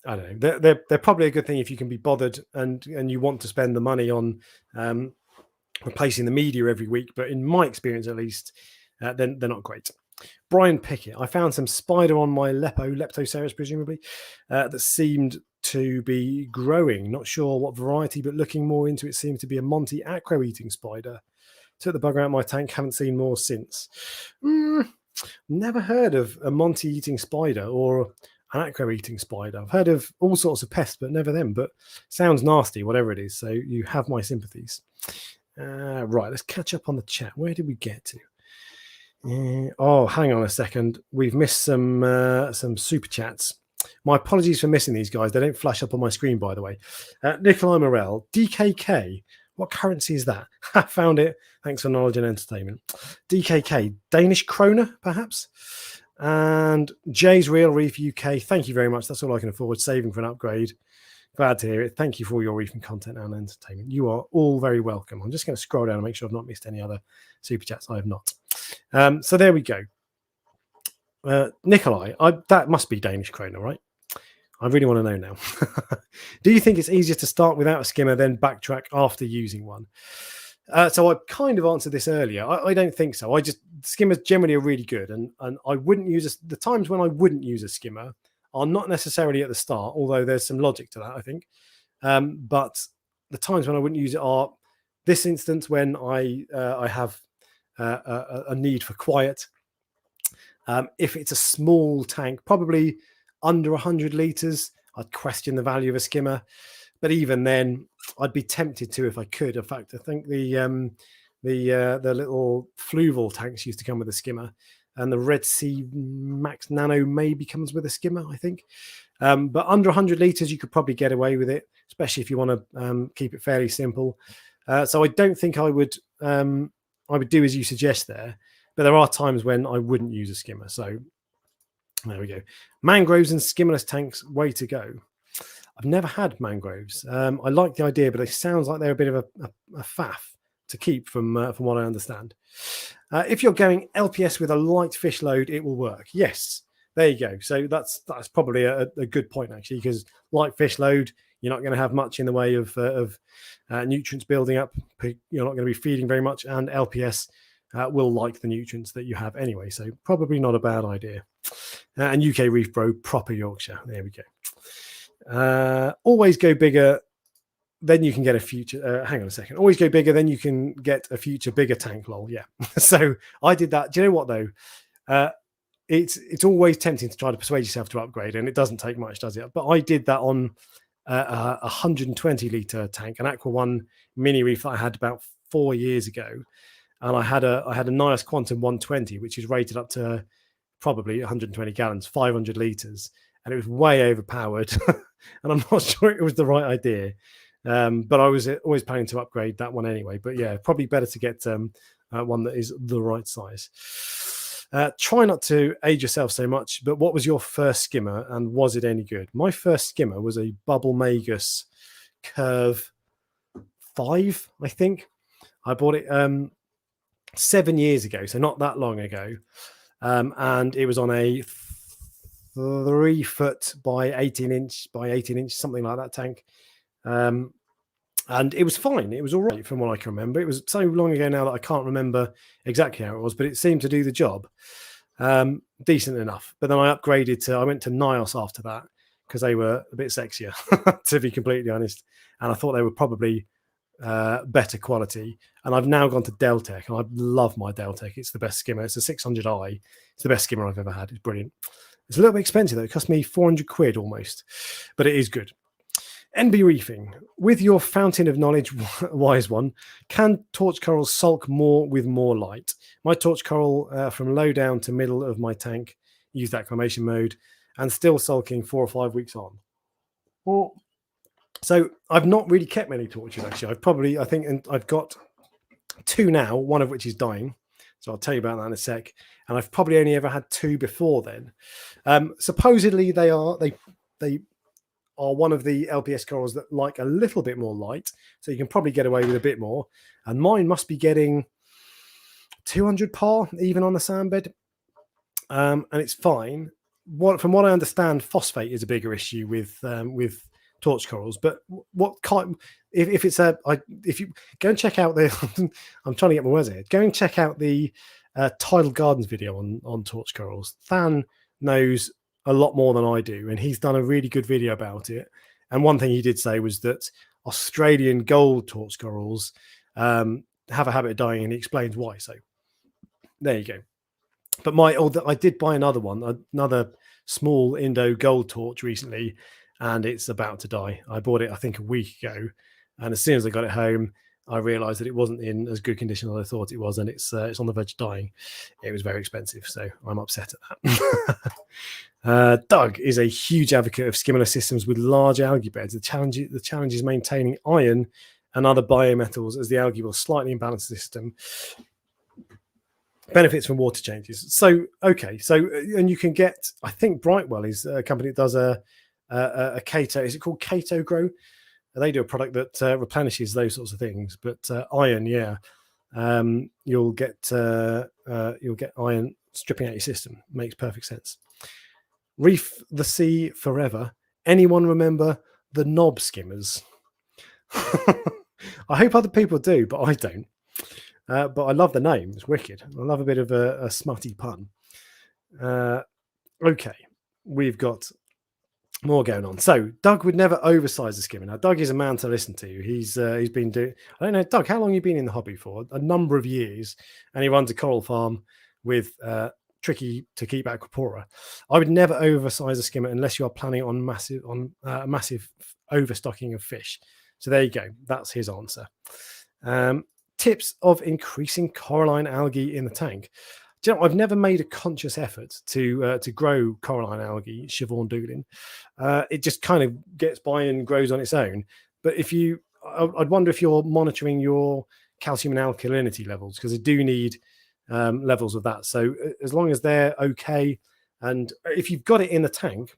I don't know. They're probably a good thing if you can be bothered and you want to spend the money on replacing the media every week. But in my experience, at least, they're not great. Brian Pickett, I found some spider on my Leptoceras, presumably, that seemed to be growing. Not sure what variety, but looking more into it, seemed to be a Monty acro eating spider. Took the bugger out of my tank, haven't seen more since. Never heard of a Monty eating spider or an acro eating spider. I've heard of all sorts of pests, but never them. But sounds nasty, whatever it is. So you have my sympathies. Right, let's catch up on the chat. Where did we get to? Oh, hang on a second. We've missed some super chats. My apologies for missing these, guys. They don't flash up on my screen, by the way. Nikolai Morel, DKK. What currency is that? I found it. Thanks for knowledge and entertainment. DKK, Danish kroner, perhaps? And Jay's Real Reef UK. Thank you very much. That's all I can afford. Saving for an upgrade. Glad to hear it. Thank you for all your reefing content and entertainment. You are all very welcome. I'm just going to scroll down and make sure I've not missed any other super chats. I have not. So there we go. Nikolai, that must be Danish kroner, right? I really want to know now. Do you think it's easier to start without a skimmer, then backtrack after using one? So I kind of answered this earlier. I don't think so. Skimmers generally are really good, and I wouldn't use the times when I wouldn't use a skimmer are not necessarily at the start, although there's some logic to that, I think. But the times when I wouldn't use it are this instance when I have a need for quiet. If it's a small tank, probably under 100 litres, I'd question the value of a skimmer. But even then, I'd be tempted to if I could. In fact, I think the little fluval tanks used to come with a skimmer, and the Red Sea Max Nano maybe comes with a skimmer, I think. But under 100 litres, you could probably get away with it, especially if you want to keep it fairly simple. So I don't think I would do as you suggest there. But there are times when I wouldn't use a skimmer. So there we go. Mangroves and skimmerless tanks, way to go. I've never had mangroves. I like the idea, but it sounds like they're a bit of a faff to keep from what I understand. If you're going LPS with a light fish load, it will work. Yes, there you go. So that's probably a good point, actually, because light fish load, you're not going to have much in the way of nutrients building up. You're not going to be feeding very much, and LPS will like the nutrients that you have anyway. So probably not a bad idea. And UK Reef Bro, proper Yorkshire. There we go. Always go bigger, then you can get a future. Hang on a second. Always go bigger, then you can get a future bigger tank. Lol. Yeah. So I did that. Do you know what though? It's always tempting to try to persuade yourself to upgrade, and it doesn't take much, does it? But I did that on a 120 litre tank, an Aqua One mini reef that I had about 4 years ago, and I had a Nios Quantum 120, which is rated up to probably 120 gallons, 500 litres, and it was way overpowered. And I'm not sure it was the right idea. But I was always planning to upgrade that one anyway. But yeah, probably better to get one that is the right size. Try not to age yourself so much, but what was your first skimmer and was it any good? My first skimmer was a Bubble Magus Curve 5, I think. I bought it 7 years ago, so not that long ago. And it was on a 3 foot by 18 inch, something like that tank. And it was fine. It was all right from what I can remember. It was so long ago now that I can't remember exactly how it was, but it seemed to do the job decent enough. But then I went to Nios after that because they were a bit sexier, to be completely honest. And I thought they were probably better quality. And I've now gone to Deltec, and I love my Deltec. It's the best skimmer. It's a 600i. It's the best skimmer I've ever had. It's brilliant. It's a little bit expensive though. It cost me 400 quid almost, but it is good. NB Reefing, with your fountain of knowledge, wise one, can torch corals sulk more with more light? My torch coral from low down to middle of my tank used acclimation mode and still sulking 4 or 5 weeks on. Well, so I've not really kept many torches actually. I think I've got 2 now, one of which is dying. So I'll tell you about that in a sec. And I've probably only ever had 2 before then. Supposedly they are one of the LPS corals that like a little bit more light, so you can probably get away with a bit more. And mine must be getting 200 par even on the sand bed, and it's fine. From what I understand, phosphate is a bigger issue with torch corals. But what kind? If you go and check out the, I'm trying to get my words here. Go and check out the Tidal Gardens video on torch corals. Than knows a lot more than I do, and he's done a really good video about it. And one thing he did say was that Australian gold torch corals have a habit of dying, and he explains why. So there you go. But I did buy another small Indo gold torch recently, and it's about to die. I bought it I think a week ago, and as soon as I got it home, I realized that it wasn't in as good condition as I thought it was, and it's on the verge of dying. It was very expensive, so I'm upset at that. Doug is a huge advocate of skimmerless systems with large algae beds. The challenge is maintaining iron and other biometals, as the algae will slightly imbalance the system. Benefits from water changes. So and you can get, I think Brightwell is a company that does a Cato. Is it called Cato Grow? They do a product that replenishes those sorts of things. But iron, yeah, you'll get iron stripping out your system. Makes perfect sense. Reef the Sea Forever. Anyone remember the knob skimmers? I hope other people do, but I don't. But I love the name. It's wicked. I love a bit of a smutty pun. Okay, we've got more going on. So Doug would never oversize the skimmer. Now Doug is a man to listen to. He's been doing. I don't know, Doug. How long have you been in the hobby for? A number of years, and he runs a coral farm with tricky to keep aquapora. I would never oversize a skimmer unless you are planning on massive overstocking of fish. So there you go. That's his answer. Tips of increasing coralline algae in the tank. Do you know, I've never made a conscious effort to grow coralline algae, Siobhan Doolin. It just kind of gets by and grows on its own. But I'd wonder if you're monitoring your calcium and alkalinity levels, because they do need levels of that. So as long as they're okay, and if you've got it in the tank,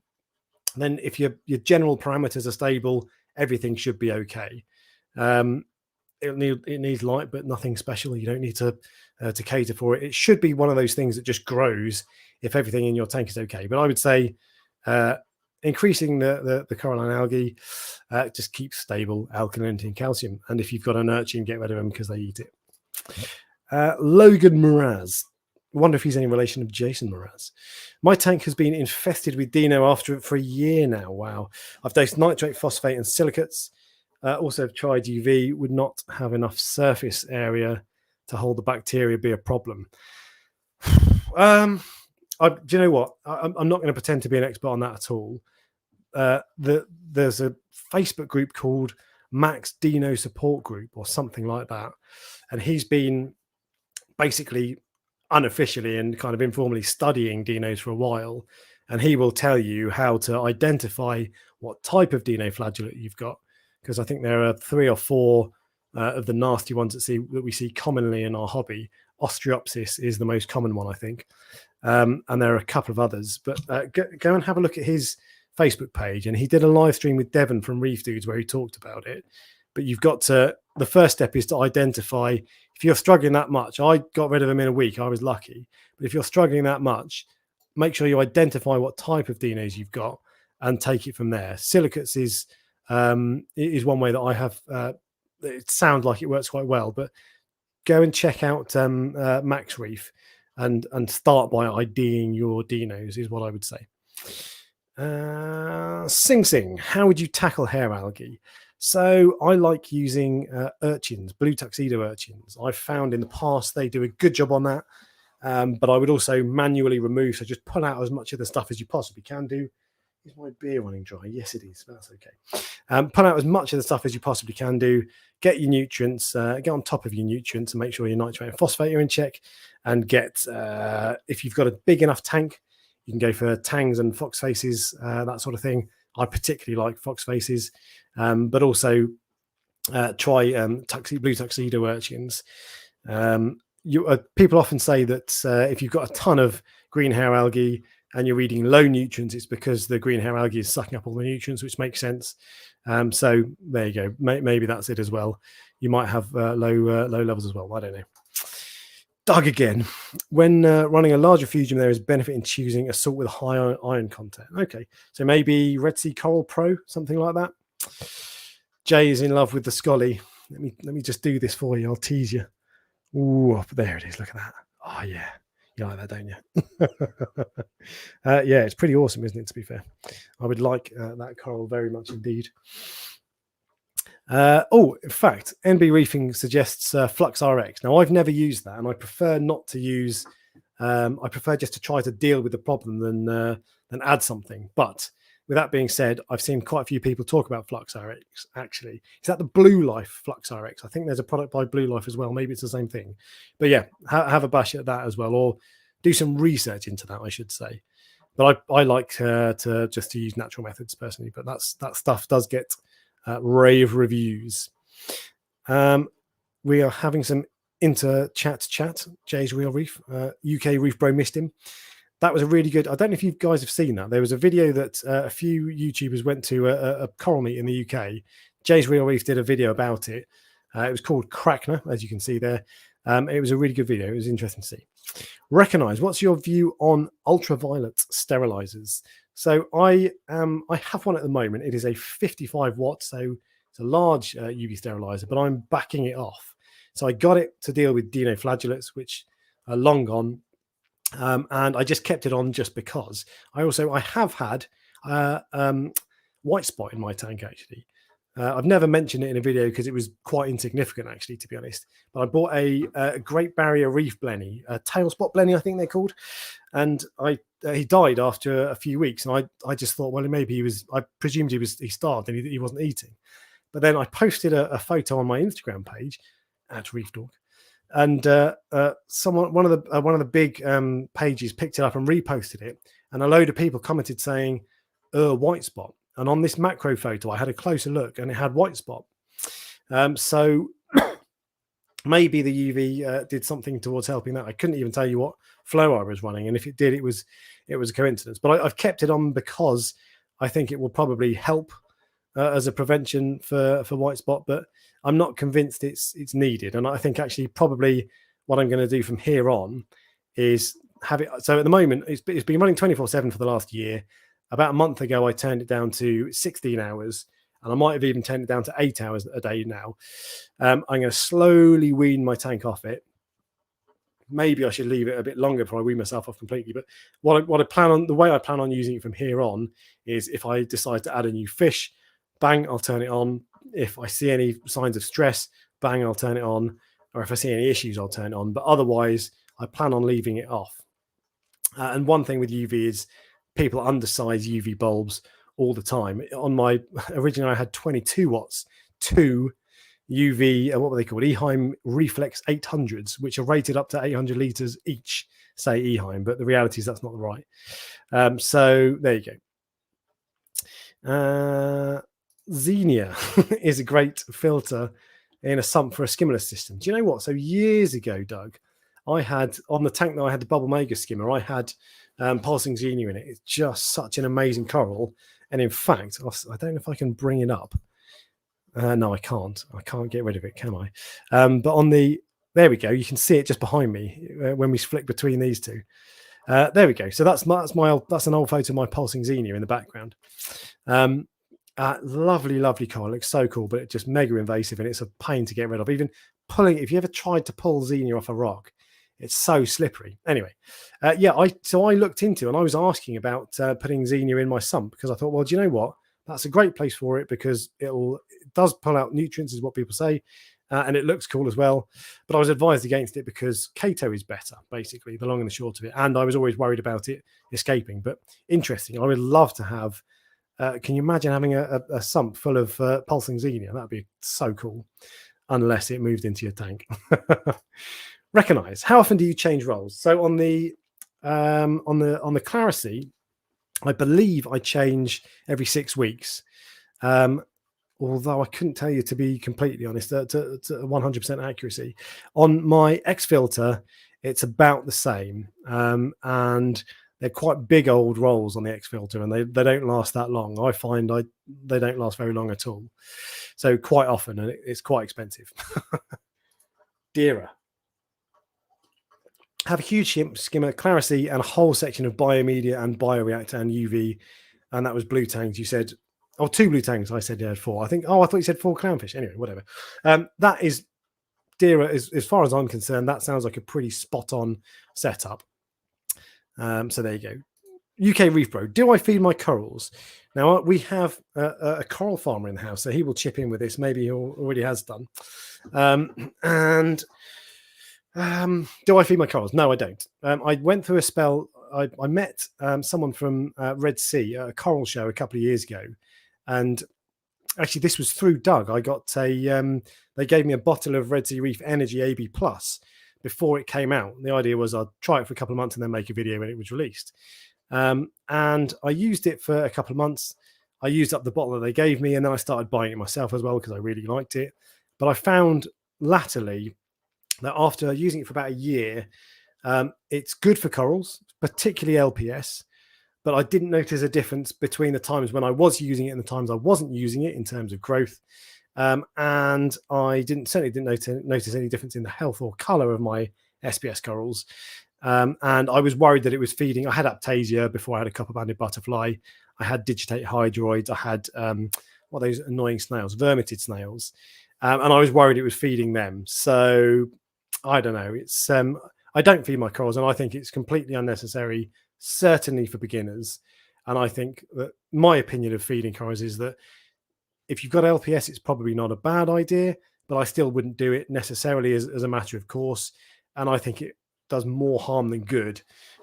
then if your general parameters are stable, everything should be okay. It needs light, but nothing special. You don't need to cater for it. It should be one of those things that just grows if everything in your tank is okay. But I would say increasing the coralline algae just keeps stable alkalinity and calcium. And if you've got an urchin, get rid of them because they eat it. Logan Mraz. I wonder if he's any relation of Jason Mraz. My tank has been infested with Dino for a year now. Wow. I've dosed nitrate, phosphate, and silicates. Also tried UV, would not have enough surface area to hold the bacteria, be a problem. Do you know what? I'm not going to pretend to be an expert on that at all. There's a Facebook group called Max Dino Support Group or something like that. And he's been basically unofficially and kind of informally studying dinos for a while. And he will tell you how to identify what type of dino flagellate you've got. Because I think there are 3 or 4 of the nasty ones that we see commonly in our hobby. Ostreopsis is the most common one, I think. And there are a couple of others. But go and have a look at his Facebook page. And he did a live stream with Devon from Reef Dudes where he talked about it. But you've got to, the first step is to identify, if you're struggling that much. I got rid of them in a week. I was lucky. But if you're struggling that much, make sure you identify what type of dinos you've got and take it from there. Silicates is one way that I have. It sounds like it works quite well, but go and check out Max Reef and start by IDing your dinos is what I would say. Sing Sing, how would you tackle hair algae? So I like using urchins, blue tuxedo urchins. I've found in the past they do a good job on that, but I would also manually remove. So just pull out as much of the stuff as you possibly can do. Is my beer running dry? Yes, it is. That's okay. Pull out as much of the stuff as you possibly can do. Get your nutrients, get on top of your nutrients and make sure your nitrate and phosphate are in check. And get, if you've got a big enough tank, you can go for tangs and fox faces, that sort of thing. I particularly like fox faces, but also try blue tuxedo urchins. People often say that if you've got a ton of green hair algae and you're eating low nutrients, it's because the green hair algae is sucking up all the nutrients, which makes sense. So there you go. Maybe that's it as well. You might have low levels as well. I don't know. Doug again. When running a large refugium, there is benefit in choosing a salt with high iron content. Okay, so maybe Red Sea Coral Pro, something like that. Jay is in love with the Scully. Let me just do this for you. I'll tease you. Ooh, there it is. Look at that. Oh yeah. You like that, don't you? Yeah, it's pretty awesome, isn't it, to be fair? I would like that coral very much indeed. In fact, NB Reefing suggests Flux RX. Now, I've never used that, and I prefer not to use... I prefer just to try to deal with the problem than add something. But with that being said, I've seen quite a few people talk about Flux RX, actually. Is that the Blue Life Flux RX? I think there's a product by Blue Life as well. Maybe it's the same thing. But yeah, have a bash at that as well, or do some research into that, I should say. But I like to use natural methods personally, but that stuff does get rave reviews. We are having some inter-chat. Jay's Real Reef, UK Reef Bro missed him. That was a really good. I don't know if you guys have seen that. There was a video that a few YouTubers went to a coral meet in the UK. Jay's Real Reef did a video about it. It was called Crackner, as you can see there. It was a really good video. It was interesting to see. Recognize, what's your view on ultraviolet sterilizers? So I have one at the moment. It is a 55 watt, so it's a large UV sterilizer, but I'm backing it off. So I got it to deal with dino flagellates, which are long gone. And I just kept it on just because. I have had, white spot in my tank, actually. I've never mentioned it in a video because it was quite insignificant, actually, to be honest. But I bought a Great Barrier Reef blenny, a tail spot blenny, I think they're called. And he died after a few weeks. And I just thought, well, maybe I presumed he starved and he wasn't eating. But then I posted a photo on my Instagram page at Reef Dog. And one of the big pages picked it up and reposted it. And a load of people commented saying, white spot. And on this macro photo, I had a closer look and it had white spot. So maybe the UV did something towards helping that. I couldn't even tell you what flow I was running. And if it did, it was a coincidence. But I've kept it on because I think it will probably help as a prevention for white spot. But I'm not convinced it's needed. And I think actually probably what I'm going to do from here on is have it. So at the moment, it's been running 24/7 for the last year. About a month ago, I turned it down to 16 hours, and I might have even turned it down to 8 hours a day now. I'm going to slowly wean my tank off it. Maybe I should leave it a bit longer before I wean myself off completely. But the way I plan on using it from here on is if I decide to add a new fish, bang, I'll turn it on. If I see any signs of stress, bang, I'll turn it on. Or if I see any issues, I'll turn it on. But otherwise, I plan on leaving it off. And one thing with UV is people undersize UV bulbs all the time. On my originally, I had 22 watts, 2 UV, what were they called? Eheim Reflex 800s, which are rated up to 800 liters each, say Eheim, but the reality is that's not right. So there you go. Xenia is a great filter in a sump for a skimmerless system. Do you know what? So years ago, Doug, I had on the tank that I had the Bubble Mega skimmer, I had pulsing Xenia in it. It's just such an amazing coral. And in fact, I don't know if I can bring it up. No, I can't. I can't get rid of it, can I? But there we go. You can see it just behind me when we flick between these two. There we go. So that's an old photo of my pulsing Xenia in the background. Lovely, lovely coral. It looks so cool, but it's just mega invasive and it's a pain to get rid of. Even pulling, if you ever tried to pull Xenia off a rock, it's so slippery. Anyway, I looked into and I was asking about putting Xenia in my sump because I thought, well, do you know what? That's a great place for it because it does pull out nutrients, is what people say, and it looks cool as well. But I was advised against it because Cato is better, basically, the long and the short of it. And I was always worried about it escaping. But interesting, I would love to have. Can you imagine having a sump full of pulsing Xenia? That'd be so cool, unless it moved into your tank. Recognize. How often do you change roles? So on the Clarity, I believe I change every 6 weeks. Although I couldn't tell you, to be completely honest, to 100% accuracy. On my X filter, it's about the same. And they're quite big old rolls on the X filter, and they don't last that long. I find they don't last very long at all. So quite often, and it's quite expensive. Dearer. Have a huge skimmer, Clarity, and a whole section of biomedia and bioreactor and UV, and that was blue tanks. You said, 2 blue tanks. I said you had 4. I thought you said 4 clownfish. Anyway, whatever. That is dearer as far as I'm concerned. That sounds like a pretty spot on setup. So there you go. UK Reef Bro, do I feed my corals? Now we have a coral farmer in the house, so he will chip in with this. Maybe he already has done. Do I feed my corals? No, I don't. I went through a spell. I met someone from Red Sea at a coral show a couple of years ago, and actually this was through Doug. I got they gave me a bottle of Red Sea Reef Energy AB Plus before it came out. The idea was I'd try it for a couple of months and then make a video when it was released. And I used it for a couple of months. I used up the bottle that they gave me, and then I started buying it myself as well because I really liked it. But I found latterly that after using it for about a year, it's good for corals, particularly LPS. But I didn't notice a difference between the times when I was using it and the times I wasn't using it in terms of growth. And I certainly didn't notice any difference in the health or color of my SPS corals. And I was worried that it was feeding. I had Aptasia before I had a copper-banded butterfly. I had digitate hydroids. I had what are those annoying snails, vermitid snails. And I was worried it was feeding them. So I don't know. It's I don't feed my corals, and I think it's completely unnecessary, certainly for beginners. And I think that my opinion of feeding corals is that if you've got LPS, it's probably not a bad idea, but I still wouldn't do it necessarily as a matter of course. And I think it does more harm than good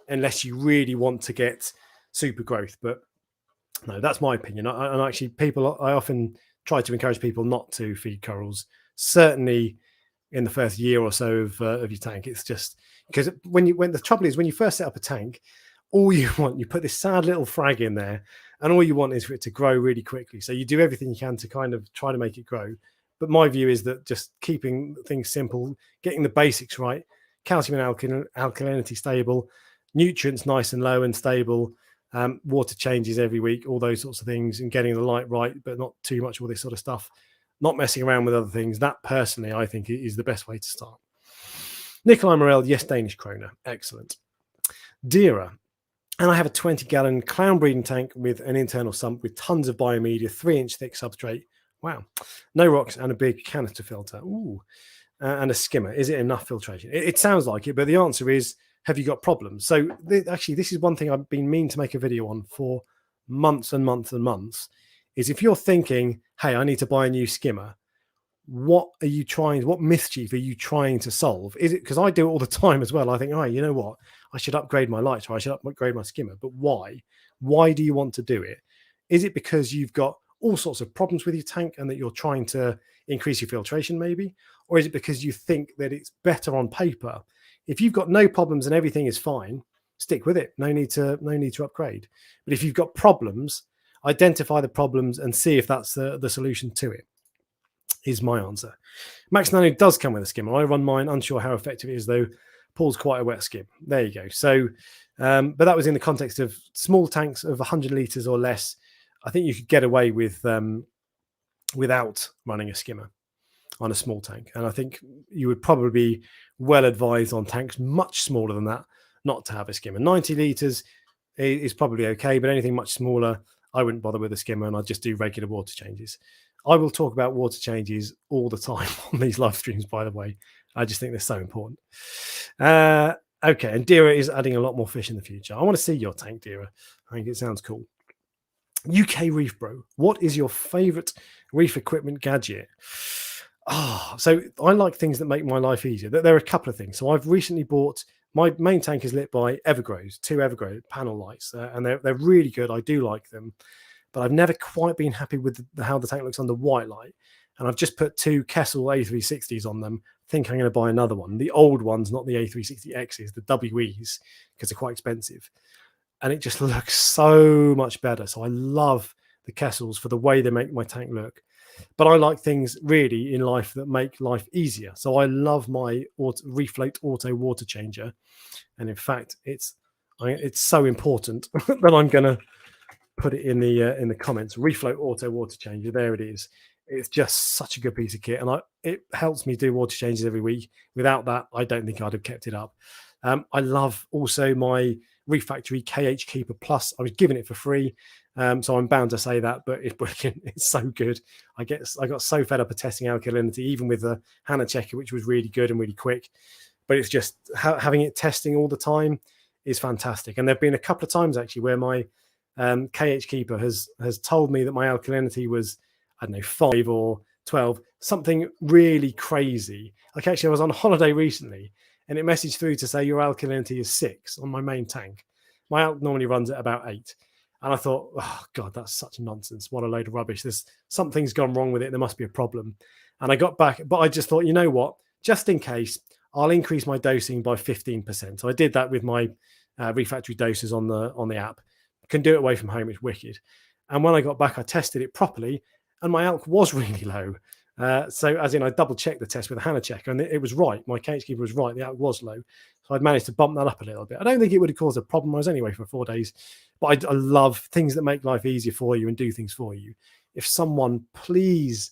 unless you really want to get super growth. But no, that's my opinion. And actually, I often try to encourage people not to feed corals. Certainly, in the first year or so of your tank, it's just because when the trouble is when you first set up a tank, all you want, you put this sad little frag in there, and all you want is for it to grow really quickly. So you do everything you can to kind of try to make it grow. But my view is that just keeping things simple, getting the basics right, calcium and alkalinity stable, nutrients nice and low and stable, water changes every week, all those sorts of things, and getting the light right, but not too much, all this sort of stuff, not messing around with other things. That personally, I think, is the best way to start. Nikolai Morel, yes, Danish kroner. Excellent. Dira, and I have a 20-gallon clown breeding tank with an internal sump with tons of biomedia, 3-inch thick substrate. Wow. No rocks and a big canister filter. Ooh. And a skimmer. Is it enough filtration? It sounds like it, but the answer is, have you got problems? So actually, this is one thing I've been meaning to make a video on for months and months and months, is if you're thinking, hey, I need to buy a new skimmer, what mischief are you trying to solve? Is it because I do it all the time as well? I think, oh, you know what? I should upgrade my lights, or I should upgrade my skimmer. But why? Why do you want to do it? Is it because you've got all sorts of problems with your tank and that you're trying to increase your filtration maybe? Or is it because you think that it's better on paper? If you've got no problems and everything is fine, stick with it. No need to upgrade. But if you've got problems, identify the problems and see if that's the solution to it, is my answer. Max Nano does come with a skimmer. I run mine, unsure how effective it is though. Paul's quite a wet skim. There you go. So, but that was in the context of small tanks of 100 litres or less. I think you could get away with without running a skimmer on a small tank. And I think you would probably be well advised on tanks much smaller than that not to have a skimmer. 90 litres is probably okay, but anything much smaller, I wouldn't bother with a skimmer, and I'd just do regular water changes. I will talk about water changes all the time on these live streams, by the way. I just think they're so important. Okay, and Dira is adding a lot more fish in the future. I want to see your tank, Dira. I think it sounds cool. UK Reef Bro, what is your favorite reef equipment gadget? So I like things that make my life easier. There are a couple of things. So I've recently bought, my main tank is lit by Evergrows, 2 Evergrow panel lights, and they're really good. I do like them, but I've never quite been happy with how the tank looks under white light. And I've just put 2 Kessel A360s on them. I think I'm going to buy another one. The old ones, not the A360Xs, the WEs, because they're quite expensive. And it just looks so much better. So I love the Kessels for the way they make my tank look. But I like things really in life that make life easier. So I love my Refloat Auto water changer. And in fact, it's so important that I'm going to put it in the comments. Refloat Auto water changer. There it is. It's just such a good piece of kit, and it helps me do water changes every week. Without that, I don't think I'd have kept it up. I love also my Reef Factory KH Keeper Plus. I was given it for free, so I'm bound to say that, but it's brilliant. It's so good. I got so fed up of testing alkalinity, even with the Hannah checker, which was really good and really quick. But it's just having it testing all the time is fantastic. And there've been a couple of times actually where my KH Keeper has told me that my alkalinity was, I don't know, 5 or 12, something really crazy. Like actually, I was on holiday recently and it messaged through to say your alkalinity is 6 on my main tank. My alk normally runs at about 8. And I thought, oh God, that's such nonsense. What a load of rubbish. Something's gone wrong with it. There must be a problem. And I got back, but I just thought, you know what, just in case, I'll increase my dosing by 15%. So I did that with my Reef Factory doses on the app. Can do it away from home. It's wicked. And when I got back, I tested it properly, and my alk was really low. So as in, I double checked the test with a Hannah checker, and it was right. My KH Keeper was right. The alk was low. So I'd managed to bump that up a little bit. I don't think it would have caused a problem. I was anyway for 4 days. But I love things that make life easier for you and do things for you. If someone, please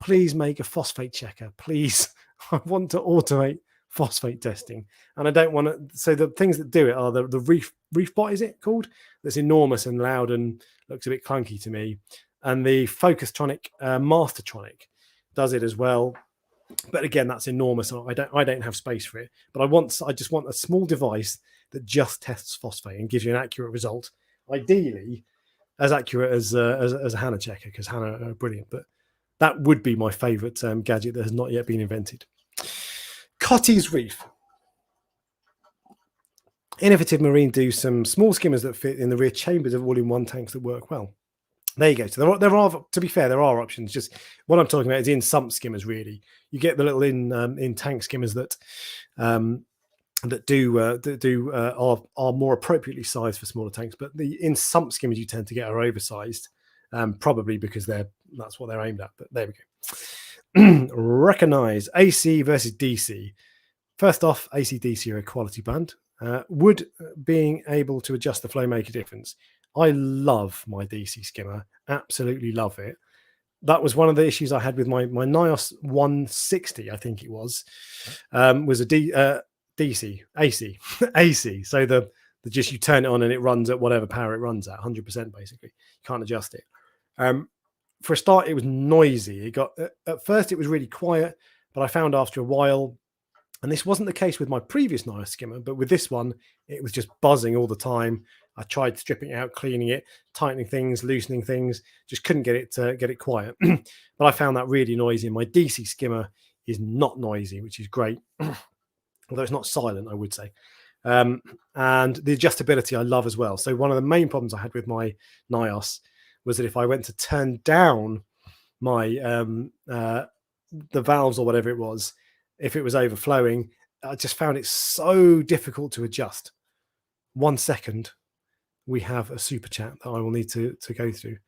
make a phosphate checker. Please, I want to automate phosphate testing. And I don't want to. So the things that do it are the Reef Bot, is it called? That's enormous and loud and looks a bit clunky to me. And the Focustronic Mastertronic does it as well. But again, that's enormous. I don't have space for it. But I just want a small device that just tests phosphate and gives you an accurate result. Ideally, as accurate as a Hannah checker, because Hannah are brilliant. But that would be my favourite gadget that has not yet been invented. Cotty's Reef. Innovative Marine do some small skimmers that fit in the rear chambers of all-in-one tanks that work well. There you go. So there are, to be fair, there are options. Just what I'm talking about is in sump skimmers. Really, you get the little in tank skimmers that are more appropriately sized for smaller tanks. But the in sump skimmers you tend to get are oversized, probably because that's what they're aimed at. But there we go. Recognize AC versus DC. First off, AC DC are a quality band. Would being able to adjust the flow make a difference? I love my DC skimmer, absolutely love it. That was one of the issues I had with my Nios 160, I think it was a DC, AC, AC. So the just you turn it on and it runs at whatever power it runs at, 100% basically. You can't adjust it. For a start, it was noisy. It got at first it was really quiet, but I found after a while. And this wasn't the case with my previous Nios skimmer, but with this one, it was just buzzing all the time. I tried stripping it out, cleaning it, tightening things, loosening things, just couldn't get it quiet. But I found that really noisy. My DC skimmer is not noisy, which is great. Although it's not silent, I would say. And the adjustability I love as well. So one of the main problems I had with my Nios was that if I went to turn down my the valves or whatever it was, if it was overflowing, I just found it so difficult to adjust. 1 second, we have a super chat that I will need to go through.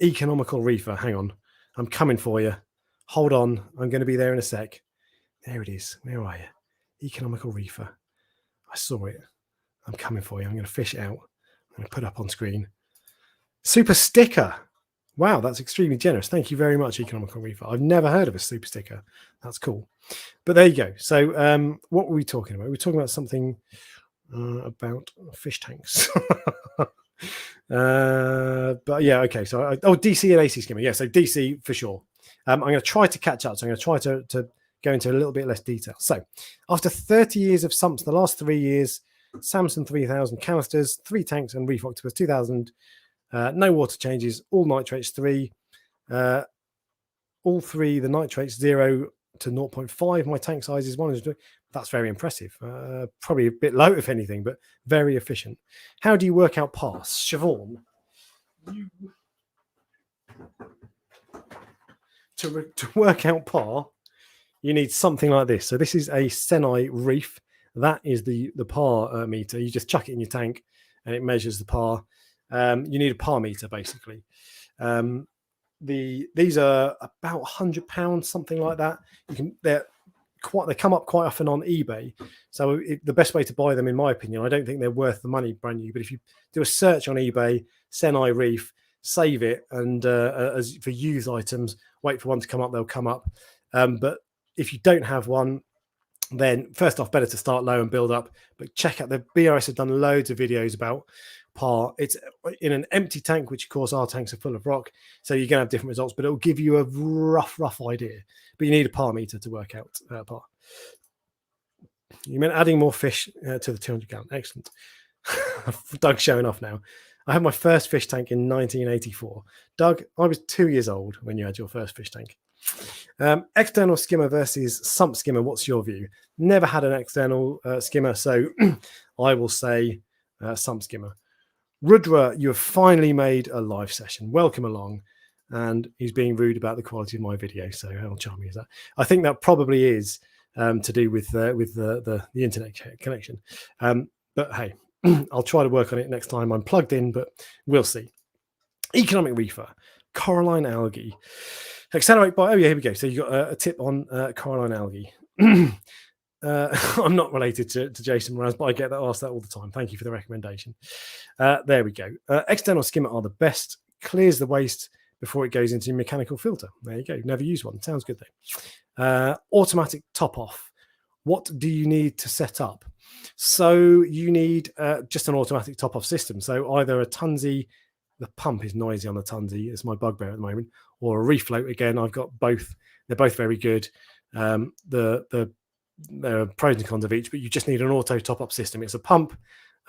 Economical Reefer, hang on. I'm coming for you. Hold on. I'm going to be there in a sec. There it is. Where are you? Economical Reefer. I saw it. I'm coming for you. I'm going to fish it out. I'm going to put it up on screen. Super sticker. Wow, that's extremely generous. Thank you very much, Economical Reefer. I've never heard of a super sticker. That's cool. But there you go. So what were we talking about? We were talking about something about fish tanks. But yeah, okay. So, DC and AC skimmer. Yeah, so DC for sure. I'm going to try to catch up. So I'm going to try to go into a little bit less detail. So after 30 years of sumps, the last 3 years, Samson 3000 canisters, 3 tanks, and Reef Octopus 2000. No water changes, all nitrates 3. All 3, the nitrates 0 to 0.5. My tank size is 100. That's very impressive. Probably a bit low, if anything, but very efficient. How do you work out pass? Siobhan, to work out par, you need something like this. So this is a Senai Reef. That is the par meter. You just chuck it in your tank and it measures the par. You need a par meter, basically. These are about £100, something like that. They come up quite often on eBay. So the best way to buy them, in my opinion, I don't think they're worth the money brand new. But if you do a search on eBay, Senai Reef, save it, and as for used items, wait for one to come up. They'll come up. But if you don't have one, then first off, better to start low and build up. But check out the BRS have done loads of videos about par. It's in an empty tank, which of course our tanks are full of rock, so you're gonna have different results, but it'll give you a rough idea. But you need a par meter to work out par. You meant adding more fish to the 200 gallon. Excellent. Doug showing off now. I had my first fish tank in 1984. Doug, I was 2 years old when you had your first fish tank. External skimmer versus sump skimmer. What's your view? Never had an external skimmer, so I will say sump skimmer. Rudra, you have finally made a live session. Welcome along. And he's being rude about the quality of my video. So how charming is that? I think that probably is to do with the internet connection. But hey, I'll try to work on it next time I'm plugged in, but we'll see. Economic Reefer, coralline algae. Accelerate by, oh yeah, here we go. So you got a tip on coralline algae. I'm not related to Jason Moraz, but I get asked that all the time. Thank you for the recommendation. There we go. External skimmer are the best. Clears the waste before it goes into your mechanical filter. There you go. Never use one. Sounds good though. Automatic top off. What do you need to set up? So you need just an automatic top off system. So either a Tunzi, the pump is noisy on the Tunzi, it's my bugbear at the moment, or a Reef float. Again, I've got both. They're both very good. There are pros and cons of each, but you just need an auto top-up system. It's a pump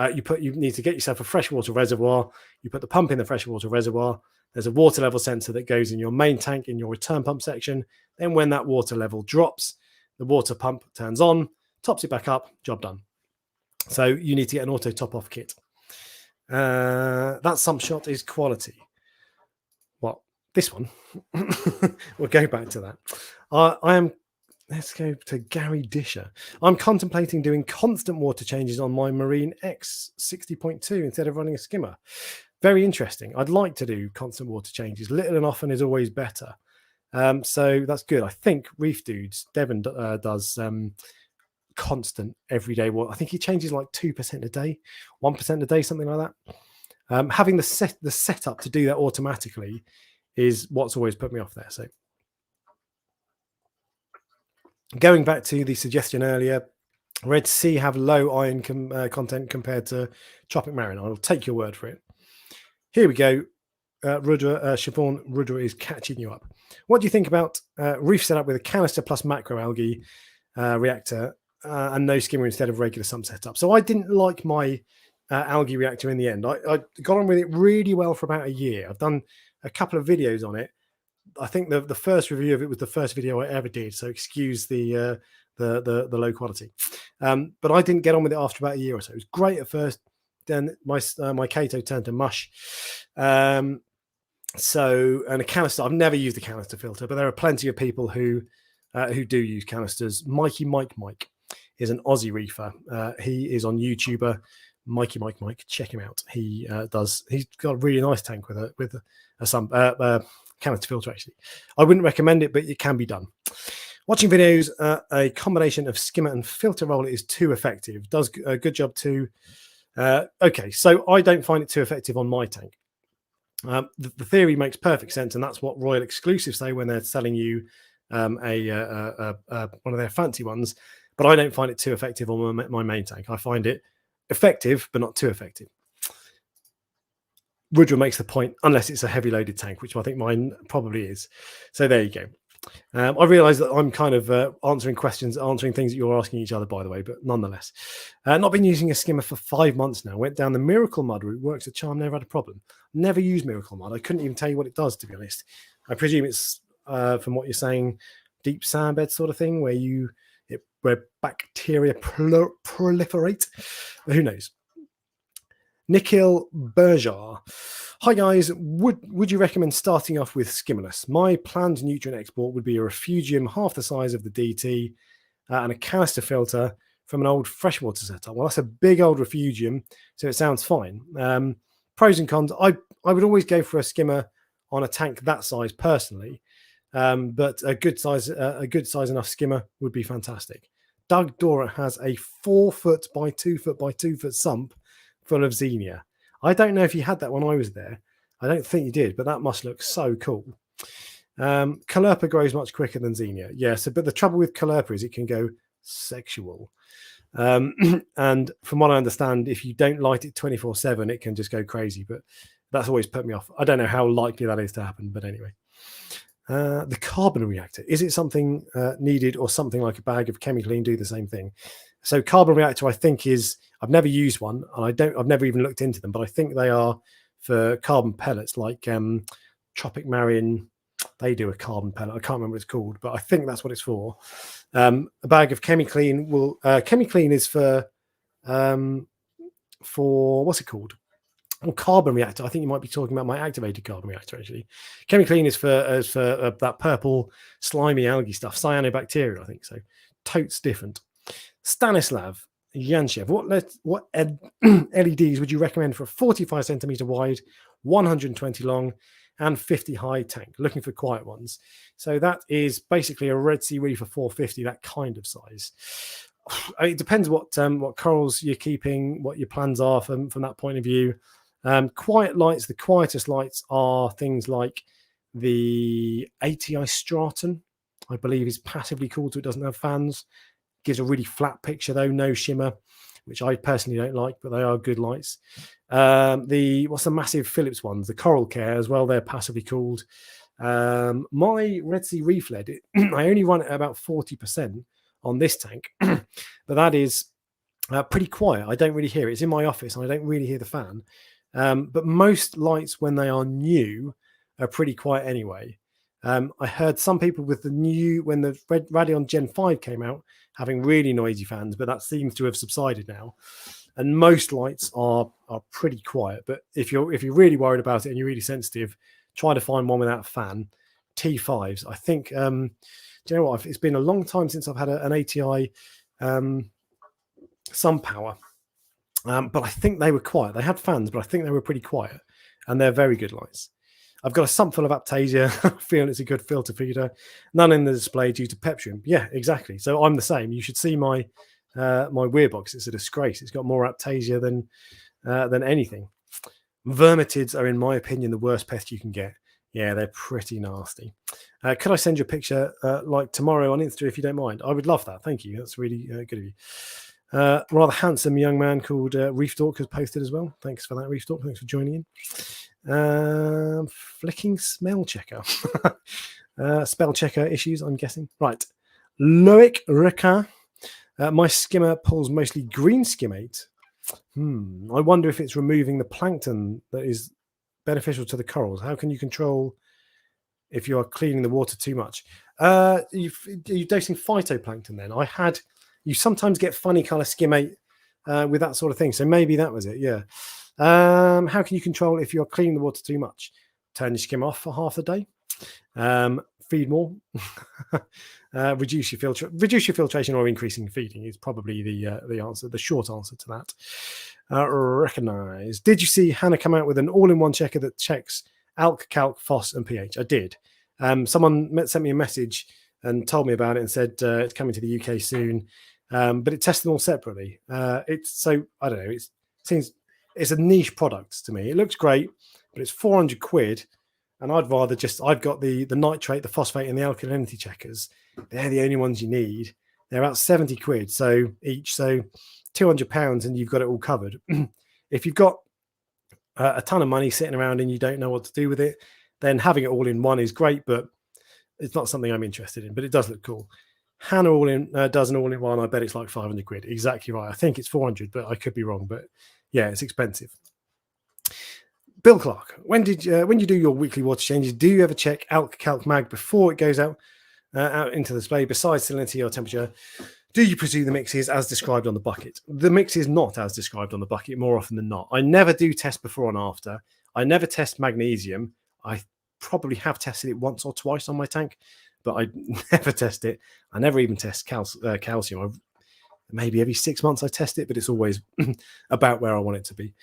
You need to get yourself a freshwater reservoir. You put the pump in the freshwater reservoir. There's a water level sensor that goes in your main tank in your return pump section. Then when that water level drops, the water pump turns on, tops it back up, job done. So you need to get an auto top off kit. That sump shot is quality. Well, this one, we'll go back to that. I am, let's go to Gary Disher. I'm contemplating doing constant water changes on my Marine X 60.2 instead of running a skimmer. Very interesting. I'd like to do constant water changes. Little and often is always better. So that's good. I think Reef Dudes, Devon does constant everyday water. I think he changes like 2% a day, 1% a day, something like that. Having the setup to do that automatically is what's always put me off there. So going back to the suggestion earlier, Red Sea have low iron content compared to Tropic Marine. I'll take your word for it. Here we go. Siobhan Rudra is catching you up. What do you think about Reef setup with a canister plus macroalgae reactor and no skimmer instead of regular sump setup? So I didn't like my algae reactor in the end. I got on with it really well for about a year. I've done a couple of videos on it. I think the first review of it was the first video I ever did, so excuse the low quality. But I didn't get on with it after about a year or so. It was great at first. Then my Kato turned to mush. And a canister. I've never used a canister filter, but there are plenty of people who do use canisters. Mike is an Aussie reefer. He is on YouTuber. Mike. Check him out. He's got a really nice tank with a canister filter. Actually, I wouldn't recommend it, but it can be done. Watching videos, a combination of skimmer and filter roller is too effective. Does a good job too. Okay, so I don't find it too effective on my tank. The theory makes perfect sense, and that's what Royal Exclusive say when they're selling you one of their fancy ones. But I don't find it too effective on my main tank. I find it effective, but not too effective. Rudra makes the point, unless it's a heavy loaded tank, which I think mine probably is. So there you go. I realise that I'm kind of answering things that you're asking each other, by the way, but nonetheless. Not been using a skimmer for 5 months now. Went down the Miracle Mud route, works a charm, never had a problem. Never used Miracle Mud. I couldn't even tell you what it does, to be honest. I presume it's, from what you're saying, deep sandbed sort of thing, where bacteria proliferate. Who knows? Nikhil Berjar. Hi guys, would you recommend starting off with Skimmerless? My planned nutrient export would be a Refugium half the size of the DT and a canister filter from an old freshwater setup. Well, that's a big old Refugium, so it sounds fine. Pros and cons, I would always go for a skimmer on a tank that size personally, but a good size enough skimmer would be fantastic. Doug Dora has a 4 foot by 2 foot by 2 foot sump full of xenia. I don't know if you had that when I was there. I don't think you did, but that must look so cool. Callirpa grows much quicker than xenia. Yeah, but the trouble with Callirpa is it can go sexual. And from what I understand, if you don't light it 24/7, it can just go crazy. But that's always put me off. I don't know how likely that is to happen, but anyway. The carbon reactor, is it something needed, or something like a bag of chemically do the same thing? So carbon reactor, I think I've never used one, and I've never even looked into them, but I think they are for carbon pellets, like Tropic Marine. They do a carbon pellet. I can't remember what it's called, but I think that's what it's for. A bag of ChemiClean will ChemiClean is for what's it called? Oh, carbon reactor. I think you might be talking about my activated carbon reactor. Actually, ChemiClean is for that purple slimy algae stuff, cyanobacteria. I think so. Totes different. Stanislav Yanshev, what LEDs would you recommend for a 45 centimeter wide, 120 long, and 50 high tank? Looking for quiet ones. So that is basically a Red Sea Reefer 450, that kind of size. It depends what corals you're keeping, what your plans are from that point of view. Quiet lights, the quietest lights are things like the ATI Straton, I believe is passively cooled, so it doesn't have fans. Gives a really flat picture though, no shimmer, which I personally don't like, but they are good lights. What's the massive Philips ones? The Coral Care as well, they're passively cooled. My Red Sea Reef LED, I only run it at about 40% on this tank, but that is Pretty quiet. I don't really hear it. It's in my office and I don't really hear the fan. But most lights, when they are new, are pretty quiet anyway. I heard some people with when the Radeon Gen 5 came out, having really noisy fans, but that seems to have subsided now. And most lights are pretty quiet. But if you're really worried about it and you're really sensitive, try to find one without a fan. T5s. I think. Do you know what? It's been a long time since I've had an ATI Sump power. But I think they were quiet. They had fans, but I think they were pretty quiet, and they're very good lights. I've got a sump full of Aptasia, feeling it's a good filter feeder. None in the display due to Pests. Yeah, exactly. So I'm the same. You should see my my Weirbox. It's a disgrace. It's got more Aptasia than anything. Vermitids are, in my opinion, the worst pest you can get. Yeah, they're pretty nasty. Could I send you a picture like tomorrow on Insta if you don't mind? I would love that. Thank you. That's really good of you. Rather handsome young man called Reeftalk has posted as well. Thanks for that, Reeftalk. Thanks for joining in. Flicking smell checker. Spell checker issues, I'm guessing. Right. Loic Reca. My skimmer pulls mostly green skimmate. I wonder if it's removing the plankton that is beneficial to the corals. How can you control if you are cleaning the water too much? You're dosing phytoplankton then. You sometimes get funny color skimmate with that sort of thing. So maybe that was it. Yeah. How can you control if you're cleaning the water too much? Turn your skim off for half the day. Feed more. Reduce your filtration or increasing feeding is probably the answer, the short answer to that. Recognize. Did you see Hannah come out with an all-in-one checker that checks alk, calc, phos, and pH? I did. Someone sent me a message and told me about it and said it's coming to the UK soon. But it tested them all separately. I don't know. It's a niche product to me. It looks great, but it's 400 quid. And I'd rather I've got the nitrate, the phosphate, and the alkalinity checkers. They're the only ones you need. They're about 70 quid each. So £200 and you've got it all covered. If you've got a ton of money sitting around and you don't know what to do with it, then having it all in one is great, but it's not something I'm interested in, but it does look cool. Hannah does an all-in-one. I bet it's like 500 quid. Exactly right. I think it's 400, but I could be wrong. But yeah, it's expensive. Bill Clark, when you do your weekly water changes, do you ever check alk, calc, mag before it goes out into the display? Besides salinity or temperature, do you pursue the mixes as described on the bucket? The mix is not as described on the bucket more often than not. I never do test before and after. I never test magnesium. I probably have tested it once or twice on my tank, but I never test it. I never even test calcium. Maybe every 6 months I test it, but it's always about where I want it to be.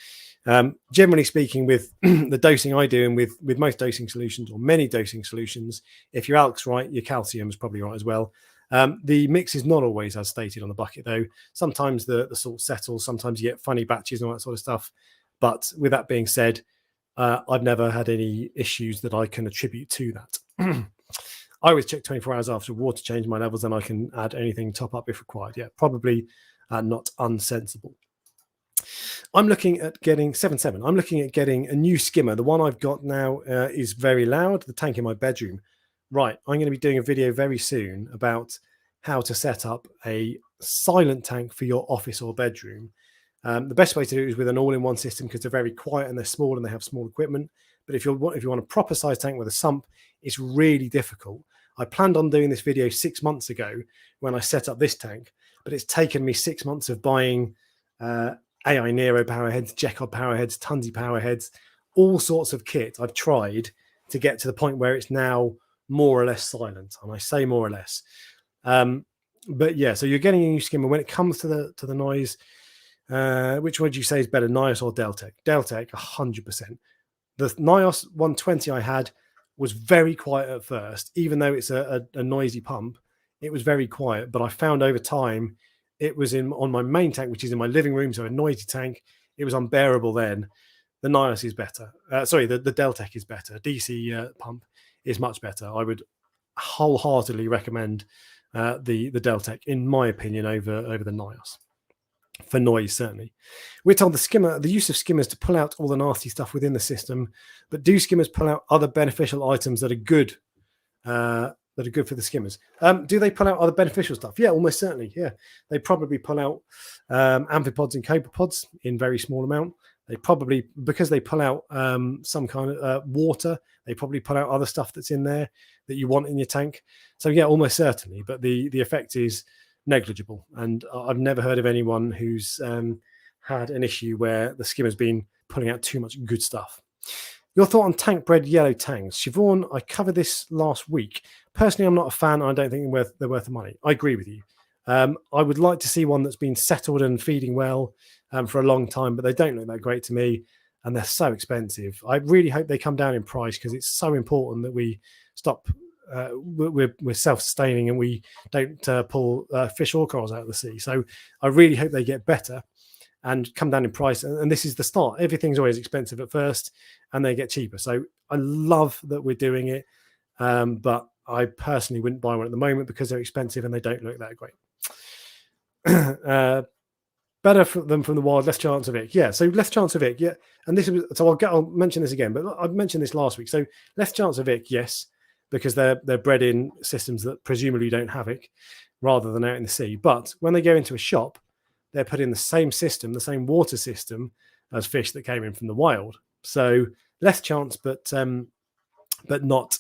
Generally speaking, with the dosing I do and with most dosing solutions or many dosing solutions, if your alk's right, your calcium is probably right as well. The mix is not always as stated on the bucket, though. Sometimes the salt settles. Sometimes you get funny batches and all that sort of stuff. But with that being said, I've never had any issues that I can attribute to that. I always check 24 hours after water change my levels, and I can add anything top up if required. Yeah, probably not unsensible. I'm looking at getting 7.7. I'm looking at getting a new skimmer. The one I've got now is very loud. The tank in my bedroom. Right, I'm going to be doing a video very soon about how to set up a silent tank for your office or bedroom. The best way to do it is with an all-in-one system because they're very quiet and they're small and they have small equipment. But if you want a proper size tank with a sump, it's really difficult. I planned on doing this video 6 months ago when I set up this tank, but it's taken me 6 months of buying AI Nero power heads, Jekyll power heads, Tunzi power heads, all sorts of kit I've tried to get to the point where it's now more or less silent. And I say more or less. But yeah, so you're getting a new skimmer. When it comes to the noise, which would you say is better, Nios or Deltec? Deltec, 100%. The Nios 120 I had was very quiet at first, even though it's a noisy pump. It was very quiet, but I found over time it was on my main tank, which is in my living room, so a noisy tank. It was unbearable then. The Nios is better. The Deltec is better. DC pump is much better. I would wholeheartedly recommend the Deltec, in my opinion, over the Nios. For noise, certainly. We're told the use of skimmers to pull out all the nasty stuff within the system, but do skimmers pull out other beneficial items that are good that are good for the skimmers. Do they pull out other beneficial stuff? Yeah, almost certainly. Yeah, they probably pull out amphipods and copepods in very small amount. They probably, because they pull out some kind of water, they probably pull out other stuff that's in there that you want in your tank. So yeah, almost certainly. But the effect is negligible, and I've never heard of anyone who's had an issue where the skimmer's been pulling out too much good stuff. Your thought on tank bred yellow tangs. Siobhan, I covered this last week. Personally, I'm not a fan. I don't think they're worth the money. I agree with you. I would like to see one that's been settled and feeding well for a long time, but they don't look that great to me, and they're so expensive. I really hope they come down in price because it's so important that we stop. We're self-sustaining and we don't pull fish or corals out of the sea. So I really hope they get better and come down in price. And this is the start. Everything's always expensive at first and they get cheaper. So I love that we're doing it. But I personally wouldn't buy one at the moment because they're expensive and they don't look that great. Better for them from the wild, less chance of ick. Yeah, so less chance of ick. Yeah, and this is so I'll mention this again, but I mentioned this last week. So less chance of ick, yes, because they're bred in systems that presumably don't have ick, rather than out in the sea. But when they go into a shop, they're put in the same system, the same water system as fish that came in from the wild. So less chance, but not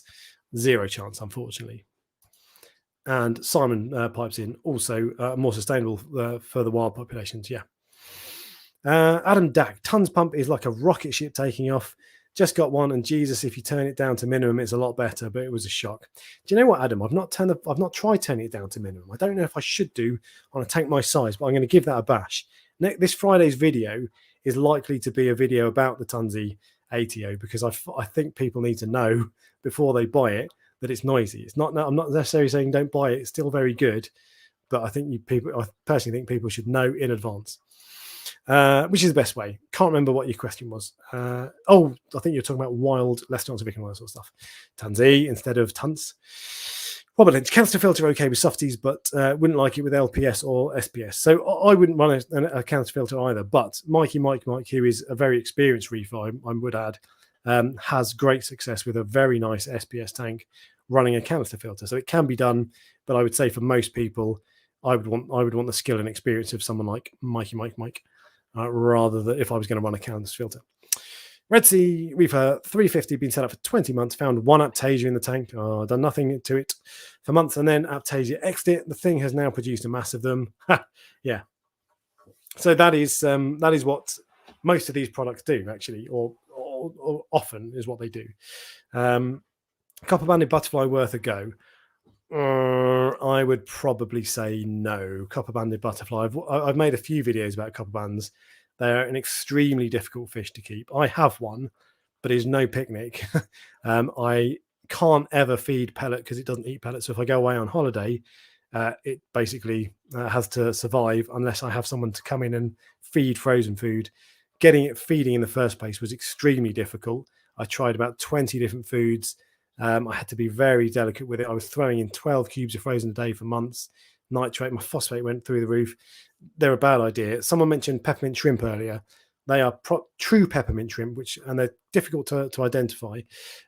zero chance, unfortunately. And Simon pipes in also more sustainable for the wild populations. Yeah. Adam Dack, tons pump is like a rocket ship taking off. Just got one, and Jesus, if you turn it down to minimum, it's a lot better. But it was a shock. Do you know what, Adam? I've not tried turning it down to minimum. I don't know if I should do on a tank my size, but I'm going to give that a bash. This Friday's video is likely to be a video about the Tunzi ATO because I think people need to know before they buy it that it's noisy. It's not. I'm not necessarily saying don't buy it. It's still very good, but I personally think people should know in advance. Which is the best way. Can't remember what your question was. I think you're talking about wild, less chance of picking all that sort of stuff. Tunzi instead of tunts. Robert Lynch, canister filter okay with softies, but wouldn't like it with LPS or SPS. So I wouldn't run a canister filter either. But Mike, who is a very experienced reef, I would add, has great success with a very nice SPS tank running a canister filter. So it can be done, but I would say for most people, I would want the skill and experience of someone like Mike. Rather than if I was going to run a canister filter. Red Sea Reefer 350 been set up for 20 months. Found one Aptasia in the tank. Done nothing to it for months, and then Aptasia exited. The thing has now produced a mass of them. Yeah. So that is what most of these products do, actually, or often is what they do. Copper-banded butterfly worth a go. I would probably say no. Copper-banded butterfly. I've made a few videos about copper bands. They're an extremely difficult fish to keep. I have one, but it's no picnic. I can't ever feed pellet because it doesn't eat pellet. So if I go away on holiday, it basically has to survive unless I have someone to come in and feed frozen food. Getting it feeding in the first place was extremely difficult. I tried about 20 different foods. I had to be very delicate with it. I was throwing in 12 cubes of frozen a day for months. Nitrate, my phosphate went through the roof. They're a bad idea. Someone mentioned peppermint shrimp earlier. They are true peppermint shrimp, and they're difficult to identify,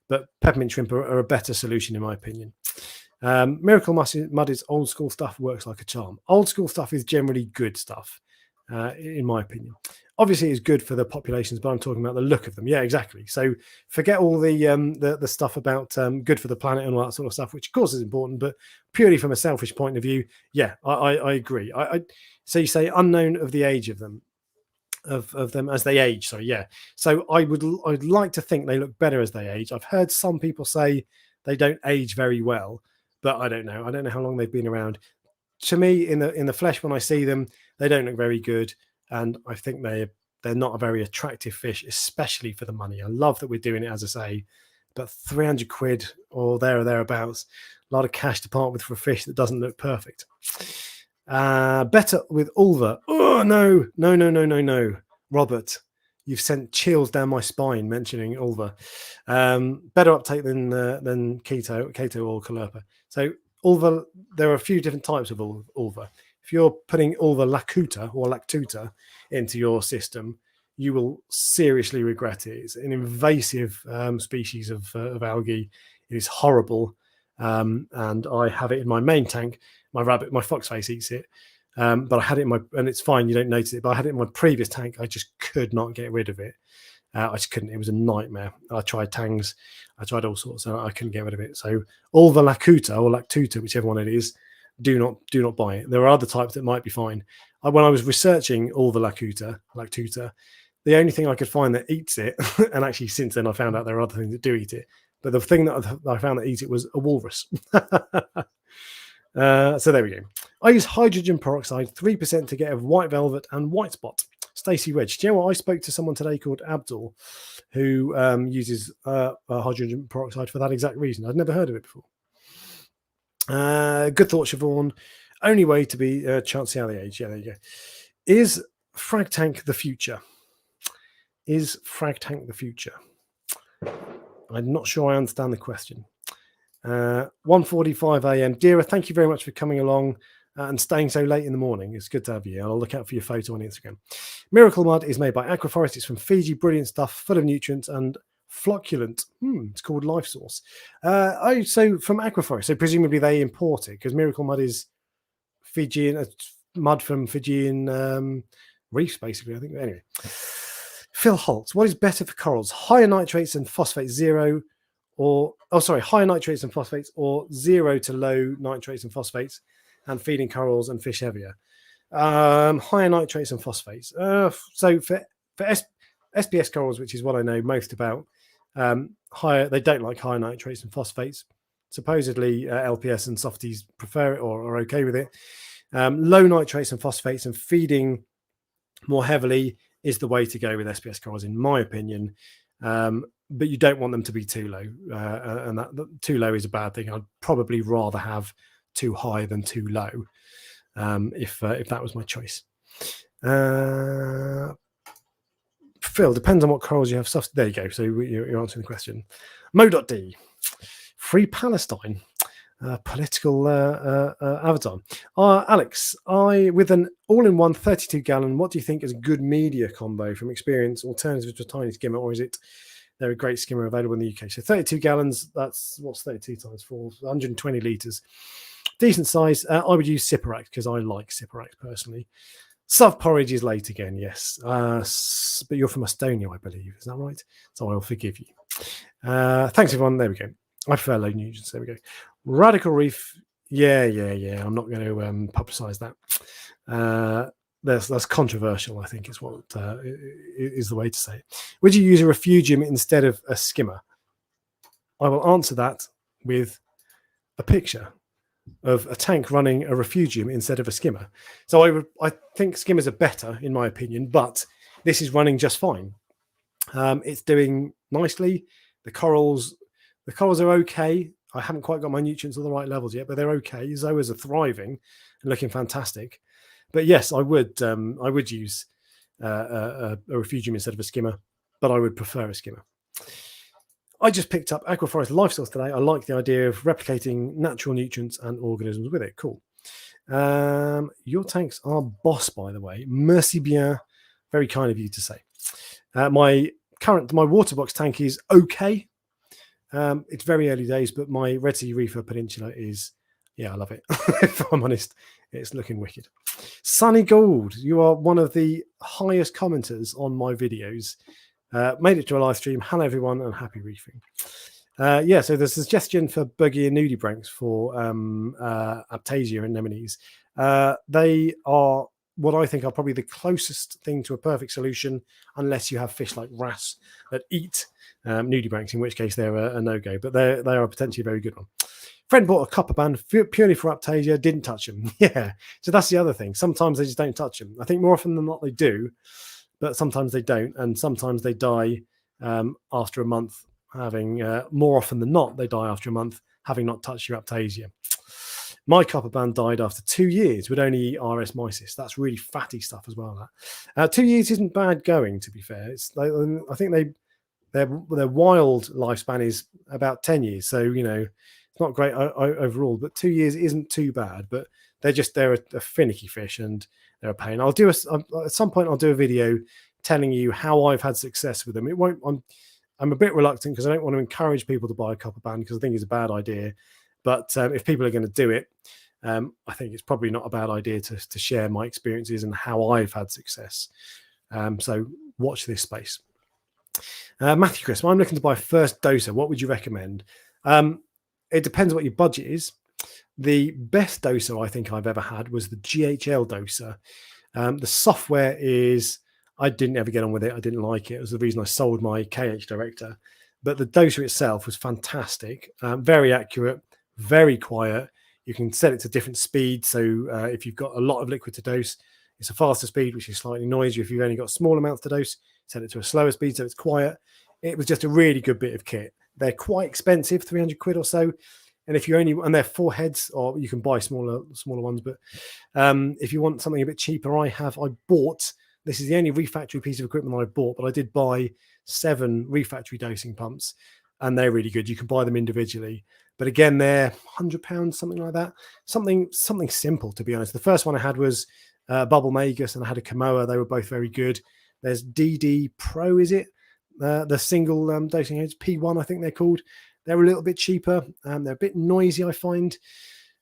but peppermint shrimp are a better solution in my opinion. Miracle Muddy's old school stuff works like a charm. Old school stuff is generally good stuff, in my opinion. Obviously, it's good for the populations, but I'm talking about the look of them. Yeah, exactly. So forget all the stuff about good for the planet and all that sort of stuff, which of course is important, but purely from a selfish point of view, yeah, I agree. So you say unknown of the age of them, of them as they age. So yeah, so I'd like to think they look better as they age. I've heard some people say they don't age very well, but I don't know. I don't know how long they've been around. To me, in the flesh, when I see them, they don't look very good. And I think they're not a very attractive fish, especially for the money. I love that we're doing it, as I say, but 300 quid or there or thereabouts, a lot of cash to part with for a fish that doesn't look perfect. Better with Ulva. Oh, no. Robert, you've sent chills down my spine mentioning Ulva. Better uptake than Keto or Calliope. So Ulva, there are a few different types of Ulva. If you're putting Ulva lacuta or lactuta into your system, you will seriously regret it. It's an invasive species of algae. It is horrible. and I have it in my main tank. My foxface eats it, but I had it in and it's fine, you don't notice it, but I had it in my previous tank. I just could not get rid of it. I just couldn't. It was a nightmare. I tried tangs, I tried all sorts, and I couldn't get rid of it. So all the Lacuta or Lactuta, whichever one it is, do not buy it. There are other types that might be fine. When I was researching all the Lactuta, the only thing I could find that eats it, and actually since then I found out there are other things that do eat it, but the thing that I found that eats it was a walrus. So there we go. I use hydrogen peroxide 3% to get a white velvet and white spot. Stacey Wedge. Do you know what? I spoke to someone today called Abdul who uses hydrogen peroxide for that exact reason. I'd never heard of it before. Good thought, Siobhan. Only way to be chancy out of the age. Yeah, there you go. Is Frag Tank the future? Is Frag Tank the future? I'm not sure I understand the question. 1:45 a.m. Dira, thank you very much for coming along and staying so late in the morning. It's good to have you. I'll look out for your photo on Instagram. Miracle Mud is made by Aquaforest. It's from Fiji. Brilliant stuff, full of nutrients and flocculent. It's called Life Source. So from Aquaforest, so presumably they import it because Miracle Mud is Fijian mud from Fijian reefs, basically. I think. Anyway, Phil Holtz, what is better for corals? Higher nitrates and phosphate zero, higher nitrates and phosphates, or 0 to low nitrates and phosphates, and feeding corals and fish heavier. Higher nitrates and phosphates. So for SPS corals, which is what I know most about, they don't like higher nitrates and phosphates. Supposedly LPS and softies prefer it or are okay with it. Low nitrates and phosphates and feeding more heavily is the way to go with SPS corals, in my opinion. But you don't want them to be too low, and that too low is a bad thing. I'd probably rather have too high than too low, if that was my choice. Phil, depends on what corals you have. There you go. So you're answering the question. Mo.D. Free Palestine. Political avatar. Alex, with an all-in-one 32-gallon, what do you think is a good media combo from experience? Alternative to a tiny skimmer, or is it they're a great skimmer available in the UK? So 32 gallons, that's what's 32 times 4? 120 litres. Decent size. I would use Sipperact because I like Sipperact personally. Sub porridge is late again, yes. But you're from Estonia, I believe. Is that right? So I'll forgive you. Thanks, everyone. There we go. I prefer low nutrients. There we go. Radical Reef. Yeah. I'm not going to publicise that. That's controversial, I think, is what is the way to say it. Would you use a Refugium instead of a skimmer? I will answer that with a picture of a tank running a Refugium instead of a skimmer. So I think skimmers are better, in my opinion, but this is running just fine. It's doing nicely. The corals are okay. I haven't quite got my nutrients at the right levels yet, but they're okay. Zoas are thriving and looking fantastic. But yes, I would use a Refugium instead of a skimmer, but I would prefer a skimmer. I just picked up Aquaforest Life Source today. I like the idea of replicating natural nutrients and organisms with it. Cool. Your tanks are boss, by the way. Merci bien. Very kind of you to say. My Waterbox tank is okay. It's very early days, but my Red Sea Reefer Peninsula is, I love it. If I'm honest, it's looking wicked. Sunny Gold, you are one of the highest commenters on my videos. Made it to a live stream. Hello, everyone, and happy reefing. So the suggestion for buggy and nudibranchs for Aptasia anemones. They are what I think are probably the closest thing to a perfect solution, unless you have fish like wrasse that eat nudibranchs, in which case they're a no-go. But they are potentially a very good one. Friend bought a copper band purely for Aptasia, didn't touch them. Yeah, so that's the other thing. Sometimes they just don't touch them. I think more often than not they do, but sometimes they don't, and sometimes they die after a month. More often than not, they die after a month, having not touched your Aptasia. My copper band died after 2 years with only RS mysis. That's really fatty stuff as well. That 2 years isn't bad going, to be fair. I think their wild lifespan is about 10 years, so it's not great overall. But 2 years isn't too bad. But they're a finicky fish and they're a pain. At some point I'll do a video telling you how I've had success with them. I'm a bit reluctant because I don't want to encourage people to buy a copper band because I think it's a bad idea. But if people are going to do it, I think it's probably not a bad idea to share my experiences and how I've had success. So watch this space. Matthew Chris, I'm looking to buy first doser. What would you recommend? It depends what your budget is. The best doser I think I've ever had was the GHL doser. The software is, I didn't ever get on with it. I didn't like it. It was the reason I sold my KH Director. But the doser itself was fantastic, very accurate, very quiet. You can set it to different speeds. So if you've got a lot of liquid to dose, it's a faster speed, which is slightly noisier. If you've only got small amounts to dose, set it to a slower speed so it's quiet. It was just a really good bit of kit. They're quite expensive, 300 quid or so. And if you and they're 4 heads, or you can buy smaller ones. But if you want something a bit cheaper, I bought, this is the only Reef Factory piece of equipment I bought, but I did buy 7 Reef Factory dosing pumps, and they're really good. You can buy them individually. But again, they're £100, something like that. Something simple, to be honest. The first one I had was Bubble Magus, and I had a Kamoa. They were both very good. There's DD Pro, is it? The single dosing heads, P1, I think they're called. They're a little bit cheaper. They're a bit noisy, I find.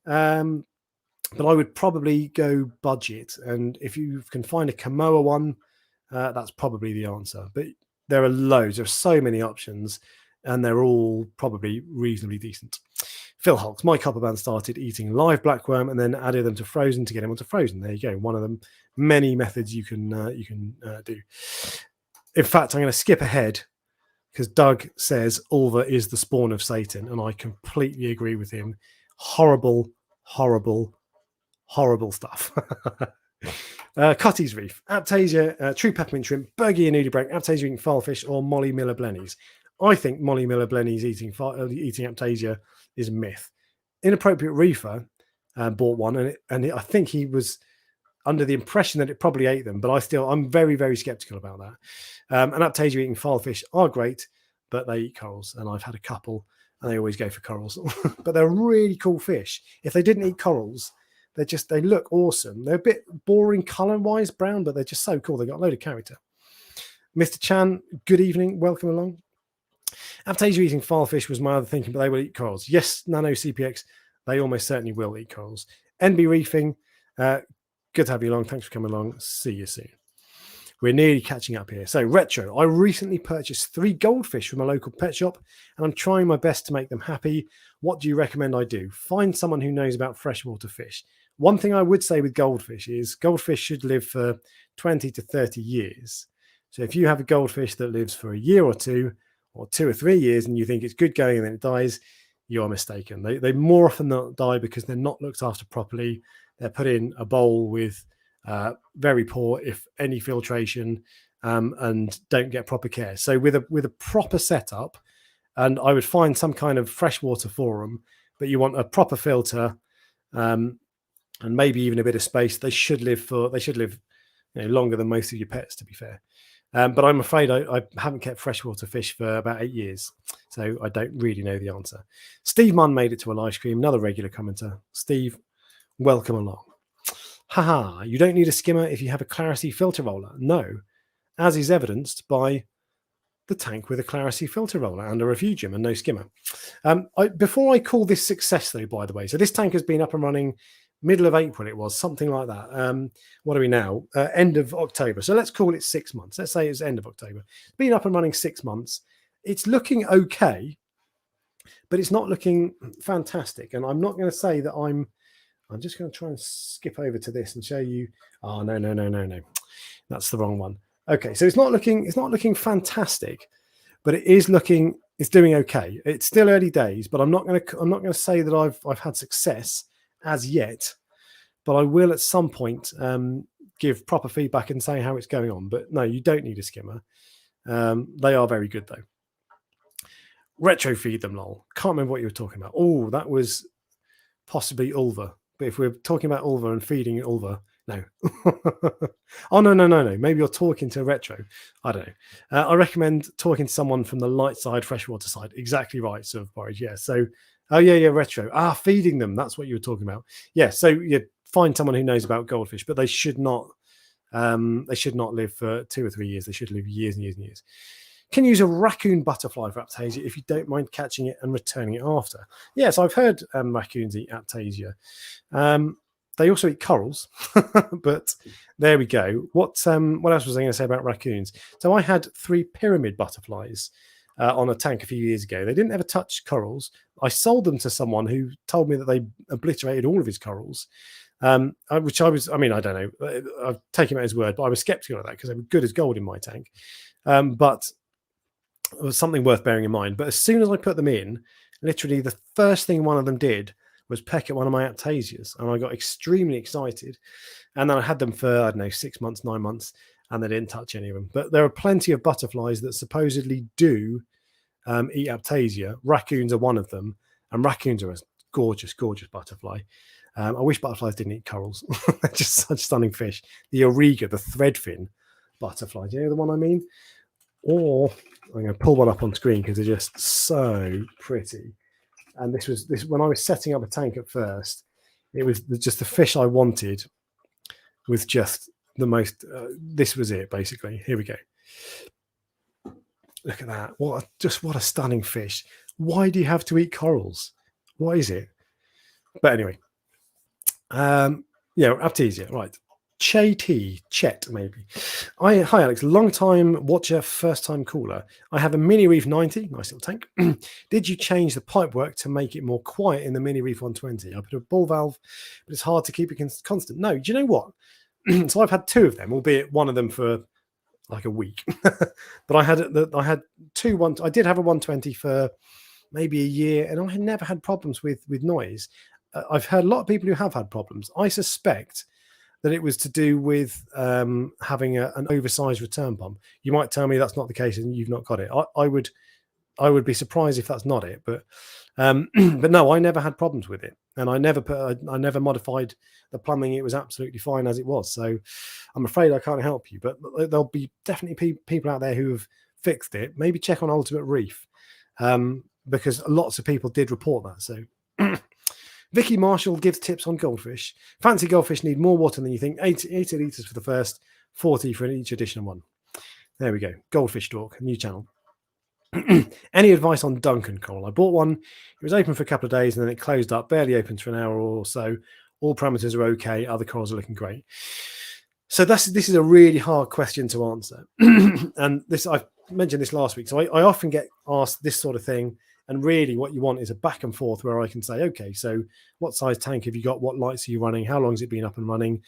But I would probably go budget. And if you can find a Kamoa one, that's probably the answer. But there are loads. There are so many options, and they're all probably reasonably decent. Phil Hulks, my copper band started eating live blackworm and then added them to frozen to get him onto frozen. There you go. One of them many methods you can do. In fact, I'm going to skip ahead because Doug says Ulva is the spawn of Satan, and I completely agree with him. Horrible, horrible, horrible stuff. Cutty's Reef, Aptasia, True Peppermint Shrimp, Bergie and Nudibranch, Aptasia eating filefish, or Molly Miller Blennies. I think Molly Miller Blennies eating Aptasia is a myth. Inappropriate Reefer bought one, and I think he was under the impression that it probably ate them, but I'm very, very skeptical about that. And Aptasia eating filefish are great, but they eat corals, and I've had a couple, and they always go for corals. But they're really cool fish. If they didn't eat corals, they look awesome. They're a bit boring color-wise, brown, but they're just so cool. They've got a load of character. Mr. Chan, good evening. Welcome along. Aptasia eating filefish was my other thinking, but they will eat corals. Yes, Nano CPX, they almost certainly will eat corals. NB Reefing, good to have you along. Thanks for coming along. See you soon. We're nearly catching up here. So, Retro, I recently purchased 3 goldfish from a local pet shop, and I'm trying my best to make them happy. What do you recommend I do? Find someone who knows about freshwater fish. One thing I would say with goldfish is goldfish should live for 20 to 30 years. So if you have a goldfish that lives for a year or 2 or 2 or 3 years and you think it's good going and then it dies, you are mistaken. They more often than not die because they're not looked after properly. They're put in a bowl with very poor, if any, filtration and don't get proper care. So with a proper setup, and I would find some kind of freshwater for them, but you want a proper filter and maybe even a bit of space. They should live longer than most of your pets, to be fair. But I'm afraid I haven't kept freshwater fish for about 8 years, so I don't really know the answer. Steve Munn made it to a live stream, another regular commenter. Steve, welcome along. Haha, you don't need a skimmer if you have a Clarity filter roller. No, as is evidenced by the tank with a Clarity filter roller and a Refugium and no skimmer. Before I call this success, though, by the way, so this tank has been up and running middle of April, it was something like that. What are we now? End of October. So let's call it 6 months. Let's say it's end of October. It's been up and running 6 months. It's looking okay, but it's not looking fantastic. And I'm not going to say that I'm just going to try and skip over to this and show you. Oh, no. That's the wrong one. Okay, so it's not looking fantastic, but it's doing okay. It's still early days, but I'm not going to say that I've had success as yet, but I will at some point give proper feedback and say how it's going on. But no, you don't need a skimmer. They are very good though. Retro feed them, lol. Can't remember what you were talking about. Oh, that was possibly Ulva. But if we're talking about Ulva and feeding Ulva, no. Oh, no. Maybe you're talking to Retro. I don't know. I recommend talking to someone from the light side, freshwater side. Exactly right, Sort of Porridge. Yeah. So, Retro. Feeding them. That's what you were talking about. Yeah. So you find someone who knows about goldfish, but they should not live for 2 or 3 years. They should live years and years and years. Can use a raccoon butterfly for Aptasia if you don't mind catching it and returning it after. Yes, I've heard raccoons eat Aptasia. They also eat corals, but there we go. What else was I going to say about raccoons? So I had 3 pyramid butterflies on a tank a few years ago. They didn't ever touch corals. I sold them to someone who told me that they obliterated all of his corals, which I mean, I don't know. I've taken him at his word, but I was skeptical of that because they were good as gold in my tank. But it was something worth bearing in mind. But as soon as I put them in, literally the first thing one of them did was peck at one of my Aptasias, and I got extremely excited. And then I had them for, I don't know, 6 months, 9 months, and they didn't touch any of them. But there are plenty of butterflies that supposedly do eat Aptasia. Raccoons are one of them, and raccoons are a gorgeous, gorgeous butterfly. I wish butterflies didn't eat corals. They're just such stunning fish. The Auriga, the threadfin butterfly, do you know the one I mean? Or I'm going to pull one up on screen because they're just so pretty. And this when I was setting up a tank at first, it was just the fish I wanted was just the most. This was it, basically. Here we go. Look at that! What a stunning fish! Why do you have to eat corals? What is it? But anyway, yeah, Aptasia, right? Chet, maybe. Hi Alex, long time watcher, first time caller. I have a mini Reef 90, nice little tank. Did you change the pipe work to make it more quiet in the mini Reef 120? I put a ball valve, but it's hard to keep it constant. No, do you know what? So I've had 2 of them, albeit one of them for like a week. But I had 2 I did have a 120 for maybe a year, and I had never had problems with noise. I've heard a lot of people who have had problems. I suspect that it was to do with having an oversized return pump. You might tell me that's not the case and you've not got it. I would be surprised if that's not it. But but no, I never had problems with it, and I never modified the plumbing. It was absolutely fine as it was. So I'm afraid I can't help you. But there'll be definitely people out there who have fixed it. Maybe check on Ultimate Reef, because lots of people did report that. So. Vicky Marshall gives tips on goldfish. Fancy goldfish need more water than you think. 80 litres for the first, 40 for each additional one. There we go. Goldfish Talk, new channel. Any advice on Duncan coral? I bought one. It was open for a couple of days and then it closed up, barely opened for an hour or so. All parameters are okay. Other corals are looking great. So this is a really hard question to answer. And I've mentioned this last week. So I often get asked this sort of thing. And really what you want is a back and forth where I can say, okay, so what size tank have you got? What lights are you running? How long has it been up and running?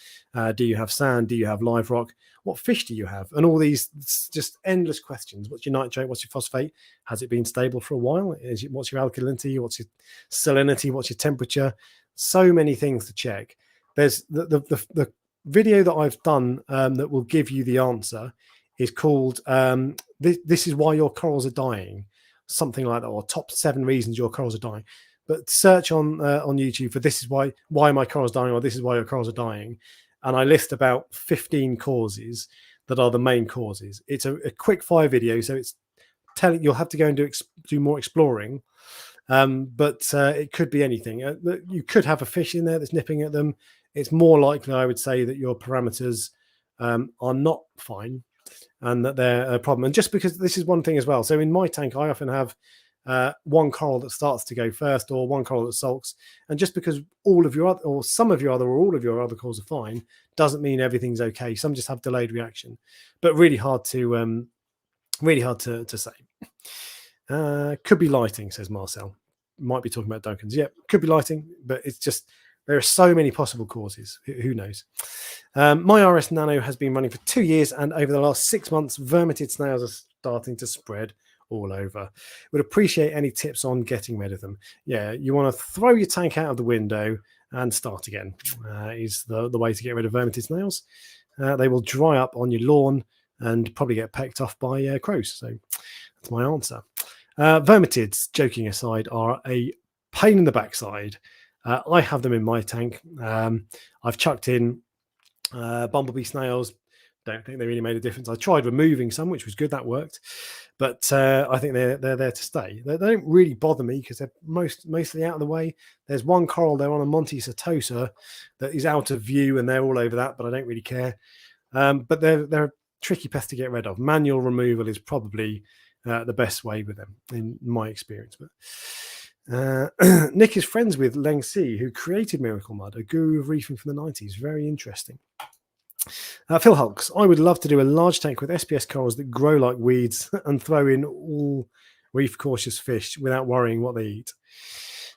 Do you have sand? Do you have live rock? What fish do you have? And all these just endless questions. What's your nitrate? What's your phosphate? Has it been stable for a while? What's your alkalinity? What's your salinity? What's your temperature? So many things to check. There's the video that I've done that will give you the answer is called this is why your corals are dying. Something like that, or top 7 reasons your corals are dying. But search on YouTube for this is why my corals dying, or this is why your corals are dying, and I list about 15 causes that are the main causes. It's a quick fire video, so it's telling you'll have to go and do more exploring. But it could be anything. You could have a fish in there that's nipping at them. It's more likely, I would say, that your parameters are not fine, and that they're a problem. And just because this is one thing as well. So in my tank, I often have one coral that starts to go first, or one coral that sulks. And just because all of your other, or some of your other, or all of your other corals are fine, doesn't mean everything's okay. Some just have delayed reaction, but really hard to say. Could be lighting, says Marcel. Might be talking about Duncan's. Yeah, could be lighting, but it's just there are so many possible causes. Who knows? My RS Nano has been running for 2 years, and over the last 6 months, vermitid snails are starting to spread all over. Would appreciate any tips on getting rid of them. Yeah, you want to throw your tank out of the window and start again. Is the way to get rid of vermitid snails. They will dry up on your lawn and probably get pecked off by crows. So that's my answer. Vermitids, joking aside, are a pain in the backside. I have them in my tank. I've chucked in bumblebee snails. Don't think they really made a difference. I tried removing some, which was good. That worked. But I think they're there to stay. They don't really bother me because they're mostly out of the way. There's one coral there on a Monte Setosa that is out of view, and they're all over that, but I don't really care. But they're a tricky pest to get rid of. Manual removal is probably the best way with them, in my experience. But Nick is friends with Leng Si, who created Miracle Mud, a guru of reefing from the 90s. Very interesting. Phil Hulks, I would love to do a large tank with SPS corals that grow like weeds and throw in all reef cautious fish without worrying what they eat.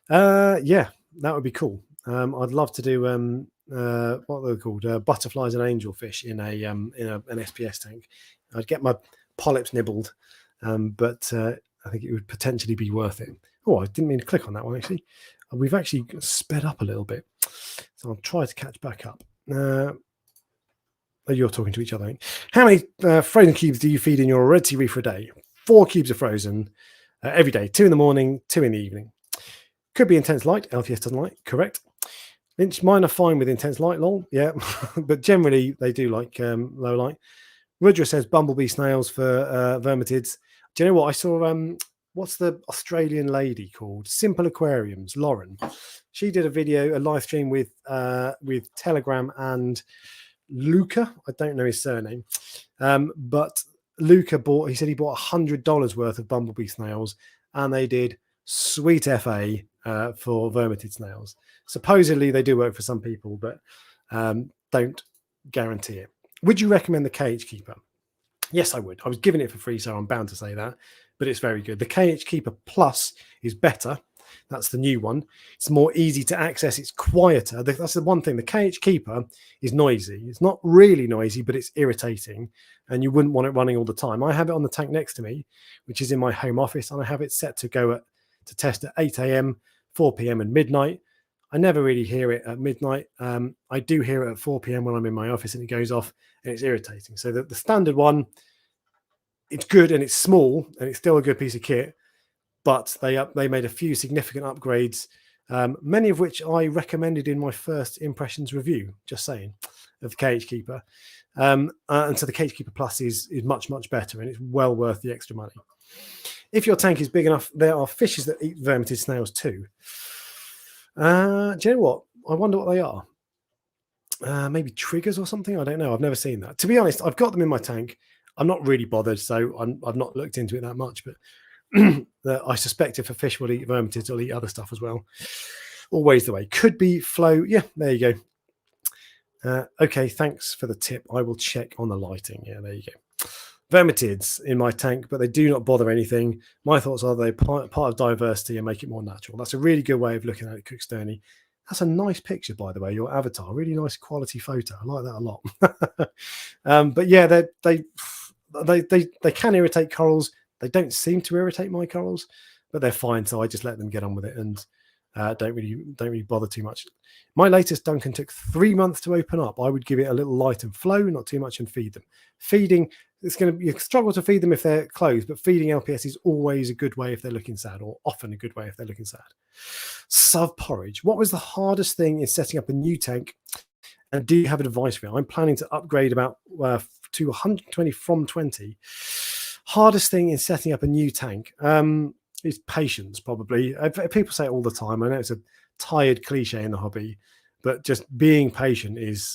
Yeah, that would be cool. I'd love to do what they're called, butterflies and angelfish in an SPS tank. I'd get my polyps nibbled, but I think it would potentially be worth it. Oh, I didn't mean to click on that one actually. We've actually sped up a little bit, so I'll try to catch back up. You're talking to each other. How many frozen cubes do you feed in your Red Sea Reef a day? 4 cubes of frozen every day. 2 in the morning, 2 in the evening. Could be intense light. LPS doesn't like. Correct. Lynch, mine are fine with intense light. Lol. Yeah, but generally they do like low light. Rudra says bumblebee snails for vermitids. Do you know what I saw? What's the Australian lady called? Simple Aquariums. Lauren. She did a video, a live stream with Telegram and Luca. I don't know his surname, but Luca bought. He said he bought $100 worth of bumblebee snails, and they did sweet FA for vermitid snails. Supposedly they do work for some people, but don't guarantee it. Would you recommend the KH Keeper? Yes, I would. I was giving it for free, so I'm bound to say that, but it's very good. The KH Keeper Plus is better. That's the new one. It's more easy to access. It's quieter. That's the one thing. The KH Keeper is noisy. It's not really noisy, but it's irritating, and you wouldn't want it running all the time. I have it on the tank next to me, which is in my home office, and I have it set to go to test at 8 a.m., 4 p.m. and midnight. I never really hear it at midnight. I do hear it at 4 p.m. when I'm in my office, and it goes off, and it's irritating. So the standard one, it's good, and it's small, and it's still a good piece of kit. But they made a few significant upgrades, many of which I recommended in my first impressions review, just saying, of the KH Keeper. And so the KH Keeper Plus is much, much better, and it's well worth the extra money. If your tank is big enough, there are fishes that eat vermitid snails too. Do you know what? I wonder what they are. Maybe triggers or something? I don't know. I've never seen that. To be honest, I've got them in my tank. I'm not really bothered, so I've not looked into it that much, but I suspect if a fish will eat vermitids, it'll eat other stuff as well. Always the way. Could be flow. Yeah, there you go. Okay, thanks for the tip. I will check on the lighting. Yeah, there you go. Vermitids in my tank, but they do not bother anything. My thoughts are they're part of diversity and make it more natural. That's a really good way of looking at it, Cook Sterney. That's a nice picture, by the way, your avatar. Really nice quality photo. I like that a lot. But yeah, they can irritate corals. They don't seem to irritate my corals, but they're fine. So I just let them get on with it and don't really bother too much. My latest Duncan took 3 months to open up. I would give it a little light and flow, not too much, and feed them. Feeding, you struggle to feed them if they're closed, but feeding LPS is always a good way if they're looking sad, or often a good way if they're looking sad. Sub porridge. What was the hardest thing in setting up a new tank? And do you have advice for me? I'm planning to upgrade about to 120 from 20. Hardest thing in setting up a new tank is patience, probably. People say it all the time. I know it's a tired cliche in the hobby, but just being patient is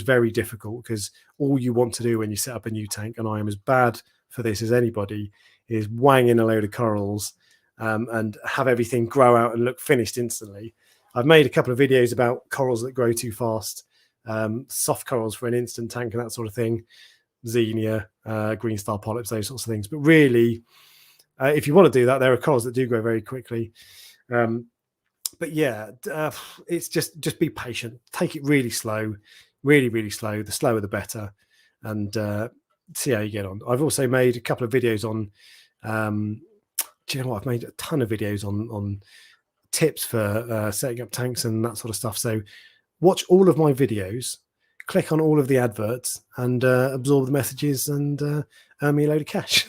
very difficult, because all you want to do when you set up a new tank, and I am as bad for this as anybody, is wang in a load of corals and have everything grow out and look finished instantly. I've made a couple of videos about corals that grow too fast, soft corals for an instant tank and that sort of thing. Xenia, green star polyps, those sorts of things. But really, if you want to do that, there are corals that do grow very quickly. But yeah, it's just be patient. Take it really slow, really slow. The slower the better, and see how you get on. I've also made a couple of videos on. Do you know what? I've made a ton of videos on tips for setting up tanks and that sort of stuff. So watch all of my videos. Click on all of the adverts and absorb the messages and earn me a load of cash.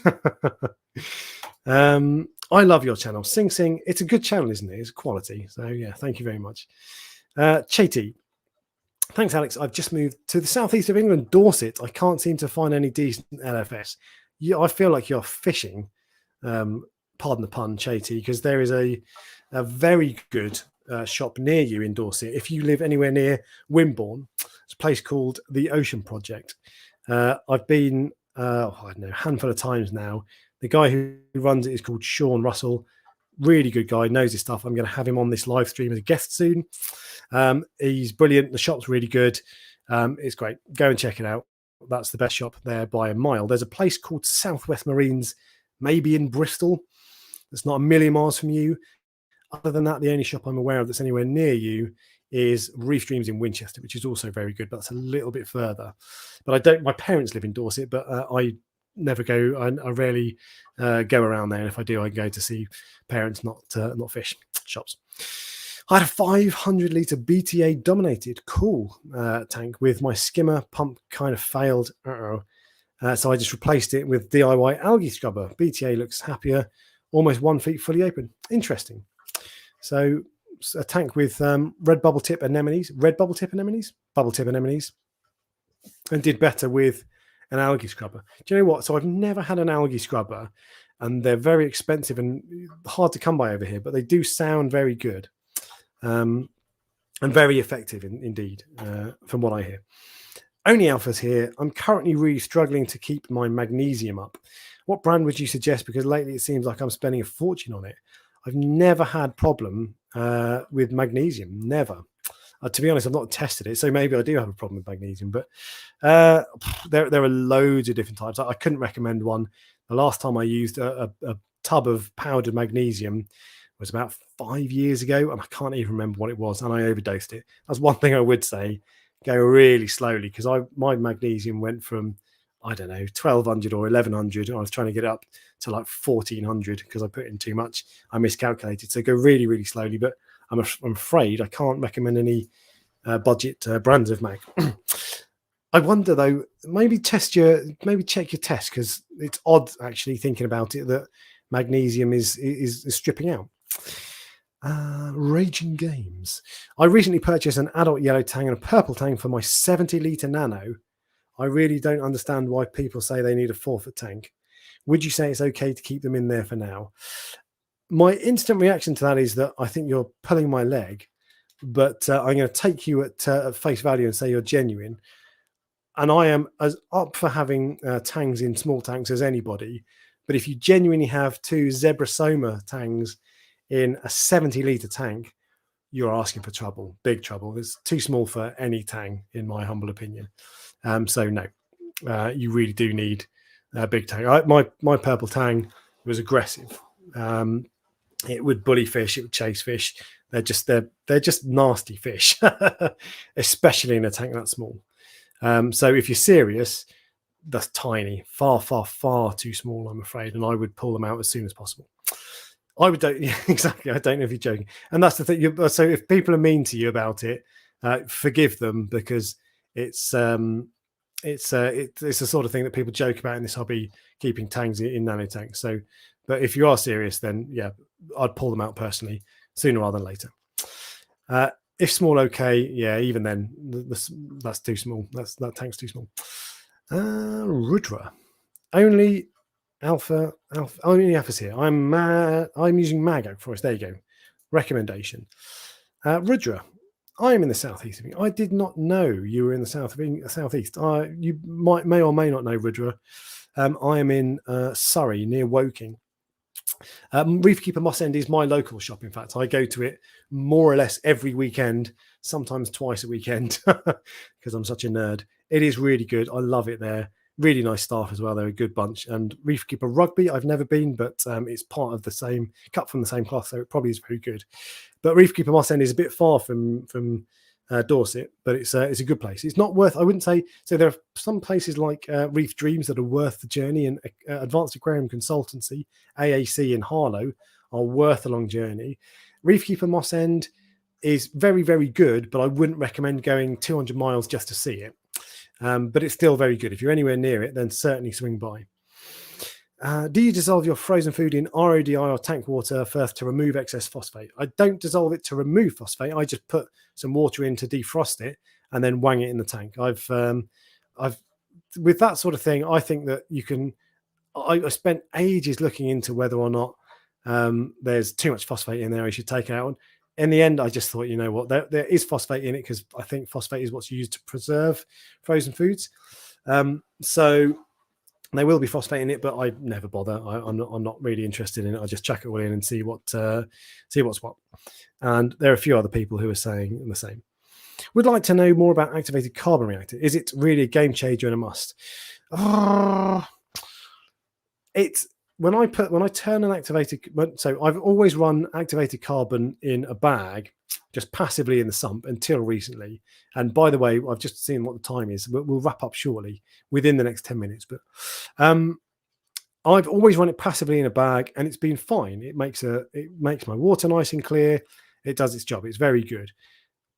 I love your channel. Sing Sing. It's a good channel, isn't it? It's quality. So yeah, thank you very much. Chati. Thanks, Alex. I've just moved to the southeast of England, Dorset. I can't seem to find any decent LFS. I feel like you're fishing, pardon the pun, Chati, because there is a very good shop near you in Dorset. If you live anywhere near Wimborne, it's a place called the Ocean Project. I've been, I don't know, a handful of times now. The guy who runs it is called Sean Russell. Really good guy, knows his stuff. I'm going to have him on this live stream as a guest soon. He's brilliant. The shop's really good. It's great. Go and check it out. That's the best shop there by a mile. There's a place called Southwest Marines, maybe in Bristol. It's not a million miles from you. Other than that, the only shop I'm aware of that's anywhere near you is Reef Dreams in Winchester, which is also very good, but that's a little bit further. But I don't. My parents live in Dorset, but I never go. I rarely go around there. And if I do, I go to see parents, not fish shops. I had a 500 litre BTA dominated cool tank with my skimmer pump kind of failed. So I just replaced it with DIY algae scrubber. BTA looks happier, almost 1 feet fully open. Interesting. So a tank with red bubble tip anemones, bubble tip anemones, and did better with an algae scrubber. Do you know what? So I've never had an algae scrubber, and they're very expensive and hard to come by over here, but they do sound very good and very effective indeed, from what I hear. Only Alpha's here. I'm currently really struggling to keep my magnesium up. What brand would you suggest? Because lately it seems like I'm spending a fortune on it. I've never had problem with magnesium, never. To be honest, I've not tested it, so maybe I do have a problem with magnesium. But there are loads of different types. I couldn't recommend one. The last time I used a tub of powdered magnesium was about 5 years ago, and I can't even remember what it was, and I overdosed it. That's one thing I would say. Go really slowly, because my magnesium went from, I don't know, 1200 or 1100. I was trying to get up to like 1400 because I put in too much. I miscalculated. So go really, really slowly. But I'm afraid I can't recommend any budget brands of mag. I wonder though, maybe check your test, because it's odd actually thinking about it that magnesium is stripping out. Raging Games. I recently purchased an adult yellow tang and a purple tang for my 70 litre nano. I really don't understand why people say they need a 4-foot tank. Would you say it's okay to keep them in there for now? My instant reaction to that is that I think you're pulling my leg, but I'm going to take you at face value and say you're genuine. And I am as up for having tangs in small tanks as anybody. But if you genuinely have 2 Zebrasoma tangs in a 70 litre tank, you're asking for trouble, big trouble. It's too small for any tang, in my humble opinion. So no, you really do need a big tang. My purple tang was aggressive. It would bully fish. It would chase fish. They're just nasty fish, especially in a tank that small. So if you're serious, that's tiny, far, far, far too small, I'm afraid, and I would pull them out as soon as possible. I would don't exactly. I don't know if you're joking, and that's the thing. So if people are mean to you about it, forgive them, because it's the sort of thing that people joke about in this hobby, keeping tangs in nano tanks. So, but if you are serious, then yeah, I'd pull them out personally sooner rather than later. If small, okay, yeah, even then, that's too small. That tank's too small. Rudra, only Alpha, only Alpha's here. I'm using Mag for us. There you go. Recommendation. Rudra, I am in the southeast of England. I did not know you were in the southeast. You may or may not know Rudra. I am in Surrey, near Woking. Reefkeeper Moss End is my local shop. In fact, I go to it more or less every weekend, sometimes twice a weekend, because I'm such a nerd. It is really good. I love it there. Really nice staff as well. They're a good bunch. And Reefkeeper Rugby, I've never been, but it's part of the same, cut from the same cloth, so it probably is very good. But Reefkeeper Moss End is a bit far from Dorset, but it's a good place. It's not worth, I wouldn't say, so there are some places like Reef Dreams that are worth the journey, and Advanced Aquarium Consultancy, AAC in Harlow, are worth a long journey. Reefkeeper Moss End is very, very good, but I wouldn't recommend going 200 miles just to see it. But it's still very good. If you're anywhere near it, then certainly swing by. Do you dissolve your frozen food in RODI or tank water first to remove excess phosphate? I don't dissolve it to remove phosphate. I just put some water in to defrost it and then wang it in the tank. I've with that sort of thing, I think that you can. I spent ages looking into whether or not there's too much phosphate in there. I should take it out. In the end, I just thought, you know what, there is phosphate in it, because I think phosphate is what's used to preserve frozen foods. So They will be phosphating it, but I never bother. I'm not really interested in it. I just chuck it all in and see what's what. And there are a few other people who are saying the same. Would like to know more about activated carbon reactor. Is it really a game changer and a must? It's when I turn an activated. So I've always run activated carbon in a bag, just passively in the sump until recently. And by the way, I've just seen what the time is. We'll wrap up shortly within the next 10 minutes. But I've always run it passively in a bag, and it's been fine. It makes my water nice and clear. It does its job. It's very good.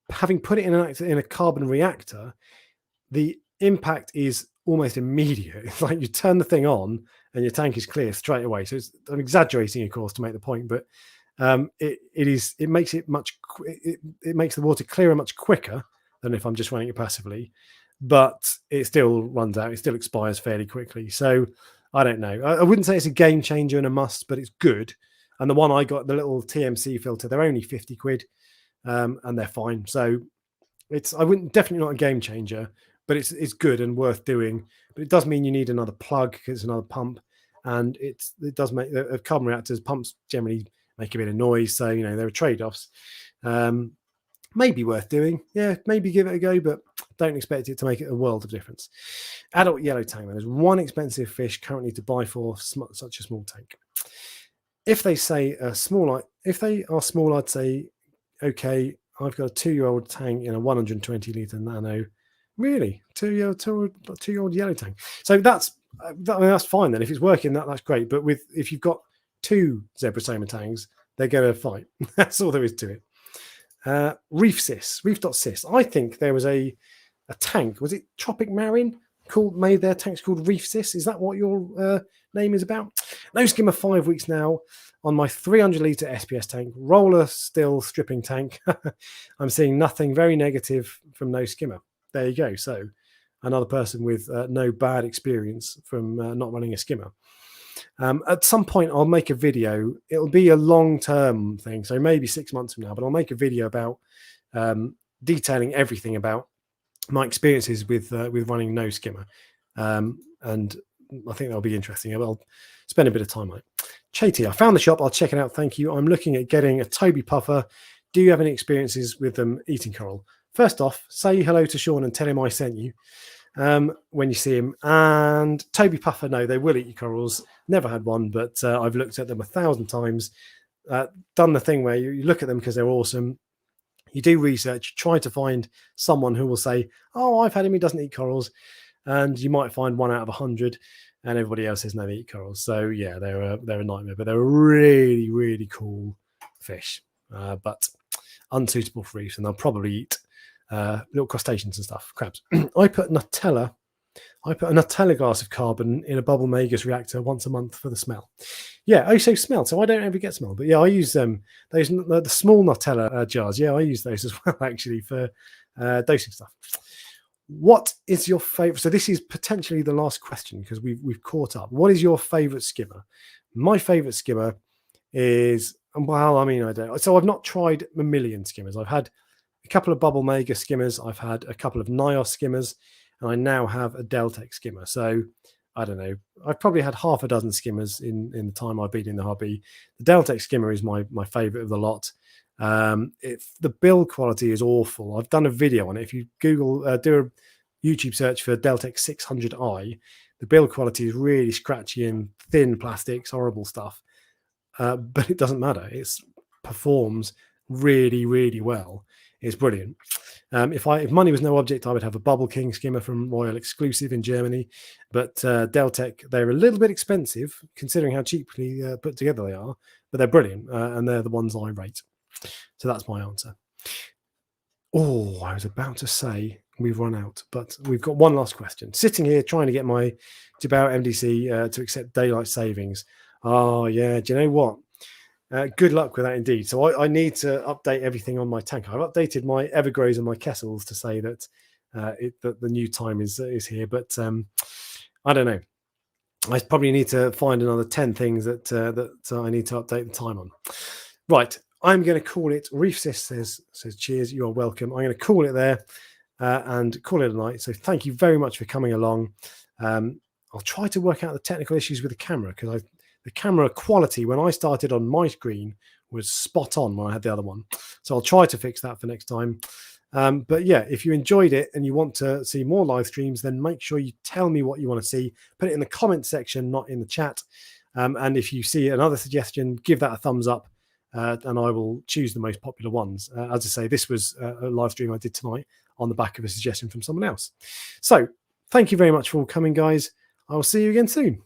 Having put it in a carbon reactor, the impact is almost immediate. It's like you turn the thing on and your tank is clear straight away. So I'm exaggerating, of course, to make the point, but it makes the water clearer much quicker than if I'm just running it passively, but it still runs out. It still expires fairly quickly. So I don't know. I wouldn't say it's a game changer and a must, but it's good. And the one I got, the little TMC filter, they're only 50 quid, and they're fine. So definitely not a game changer, but it's good and worth doing. But it does mean you need another plug because it's another pump, and it does make the carbon reactors pumps generally make a bit of noise. So there are trade-offs. Maybe worth doing. Yeah, maybe give it a go, but don't expect it to make it a world of difference. Adult yellow tang. There's one expensive fish currently to buy for such a small tank. If they say if they are small, I'd say, okay, I've got a 2-year-old tank in a 120 litre nano. Really, 2-year-old yellow tank. So that's fine then. If it's working, that's great. But if you've got 2 zebra salmon tanks, they're going to fight. That's all there is to it. Reef.sis. I think there was a tank. Was it Tropic Marine made their tanks called Reef Sis? Is that what your name is about? No skimmer 5 weeks now on my 300 litre SPS tank, roller still stripping tank. I'm seeing nothing very negative from no skimmer. There you go. So another person with no bad experience from not running a skimmer. At some point, I'll make a video. It'll be a long-term thing, so maybe 6 months from now, but I'll make a video about detailing everything about my experiences with running no skimmer. And I think that'll be interesting. I'll spend a bit of time on it. Chatty, I found the shop. I'll check it out. Thank you. I'm looking at getting a Toby puffer. Do you have any experiences with them eating coral? First off, say hello to Sean and tell him I sent you when you see him. And Toby puffer, no, they will eat your corals. Never had one, but I've looked at them 1,000 times. Done the thing where you look at them because they're awesome. You do research, try to find someone who will say, oh, I've had him, he doesn't eat corals. And you might find 1 out of 100, and everybody else says no, they eat corals. So yeah, they're a nightmare, but they're a really, really cool fish, but unsuitable for reefs, and they'll probably eat little crustaceans and stuff, crabs. I put a Nutella glass of carbon in a bubble Magus reactor once a month for the smell. Yeah, so smell. So I don't ever get smell, but yeah, I use those the small Nutella jars. Yeah, I use those as well actually for dosing stuff. What is your favorite? So this is potentially the last question because we've caught up. What is your favorite skimmer? My favorite skimmer is, well, I mean, I don't. So I've not tried a million skimmers. I've had a couple of Bubble Mega skimmers. I've had a couple of Nios skimmers, and I now have a Deltec skimmer. So I don't know. I've probably had half a dozen skimmers in the time I've been in the hobby. The Deltec skimmer is my favorite of the lot. The build quality is awful. I've done a video on it. If you Google, do a YouTube search for Deltec 600i, the build quality is really scratchy and thin plastics, horrible stuff. But it doesn't matter. It performs really, really well. It's brilliant. If money was no object, I would have a Bubble King skimmer from Royal Exclusive in Germany. But Deltec, they're a little bit expensive considering how cheaply put together they are, but they're brilliant, and they're the ones I rate. So that's my answer. Oh, I was about to say we've run out, but we've got one last question. Sitting here trying to get my Jabal MDC to accept daylight savings. Oh, yeah. Do you know what? Good luck with that indeed. So I need to update everything on my tank. I've updated my Evergrows and my Kessels to say that that the new time is here, but I don't know. I probably need to find another 10 things that I need to update the time on. Right, I'm going to call it. Reef says cheers. You are welcome. I'm going to call it there and call it a night. So thank you very much for coming along. I'll try to work out the technical issues with the camera, because the camera quality when I started on my screen was spot on when I had the other one. So I'll try to fix that for next time. But yeah, if you enjoyed it and you want to see more live streams, then make sure you tell me what you want to see. Put it in the comment section, not in the chat. And if you see another suggestion, give that a thumbs up, and I will choose the most popular ones. As I say, this was a live stream I did tonight on the back of a suggestion from someone else. So thank you very much for coming, guys. I will see you again soon.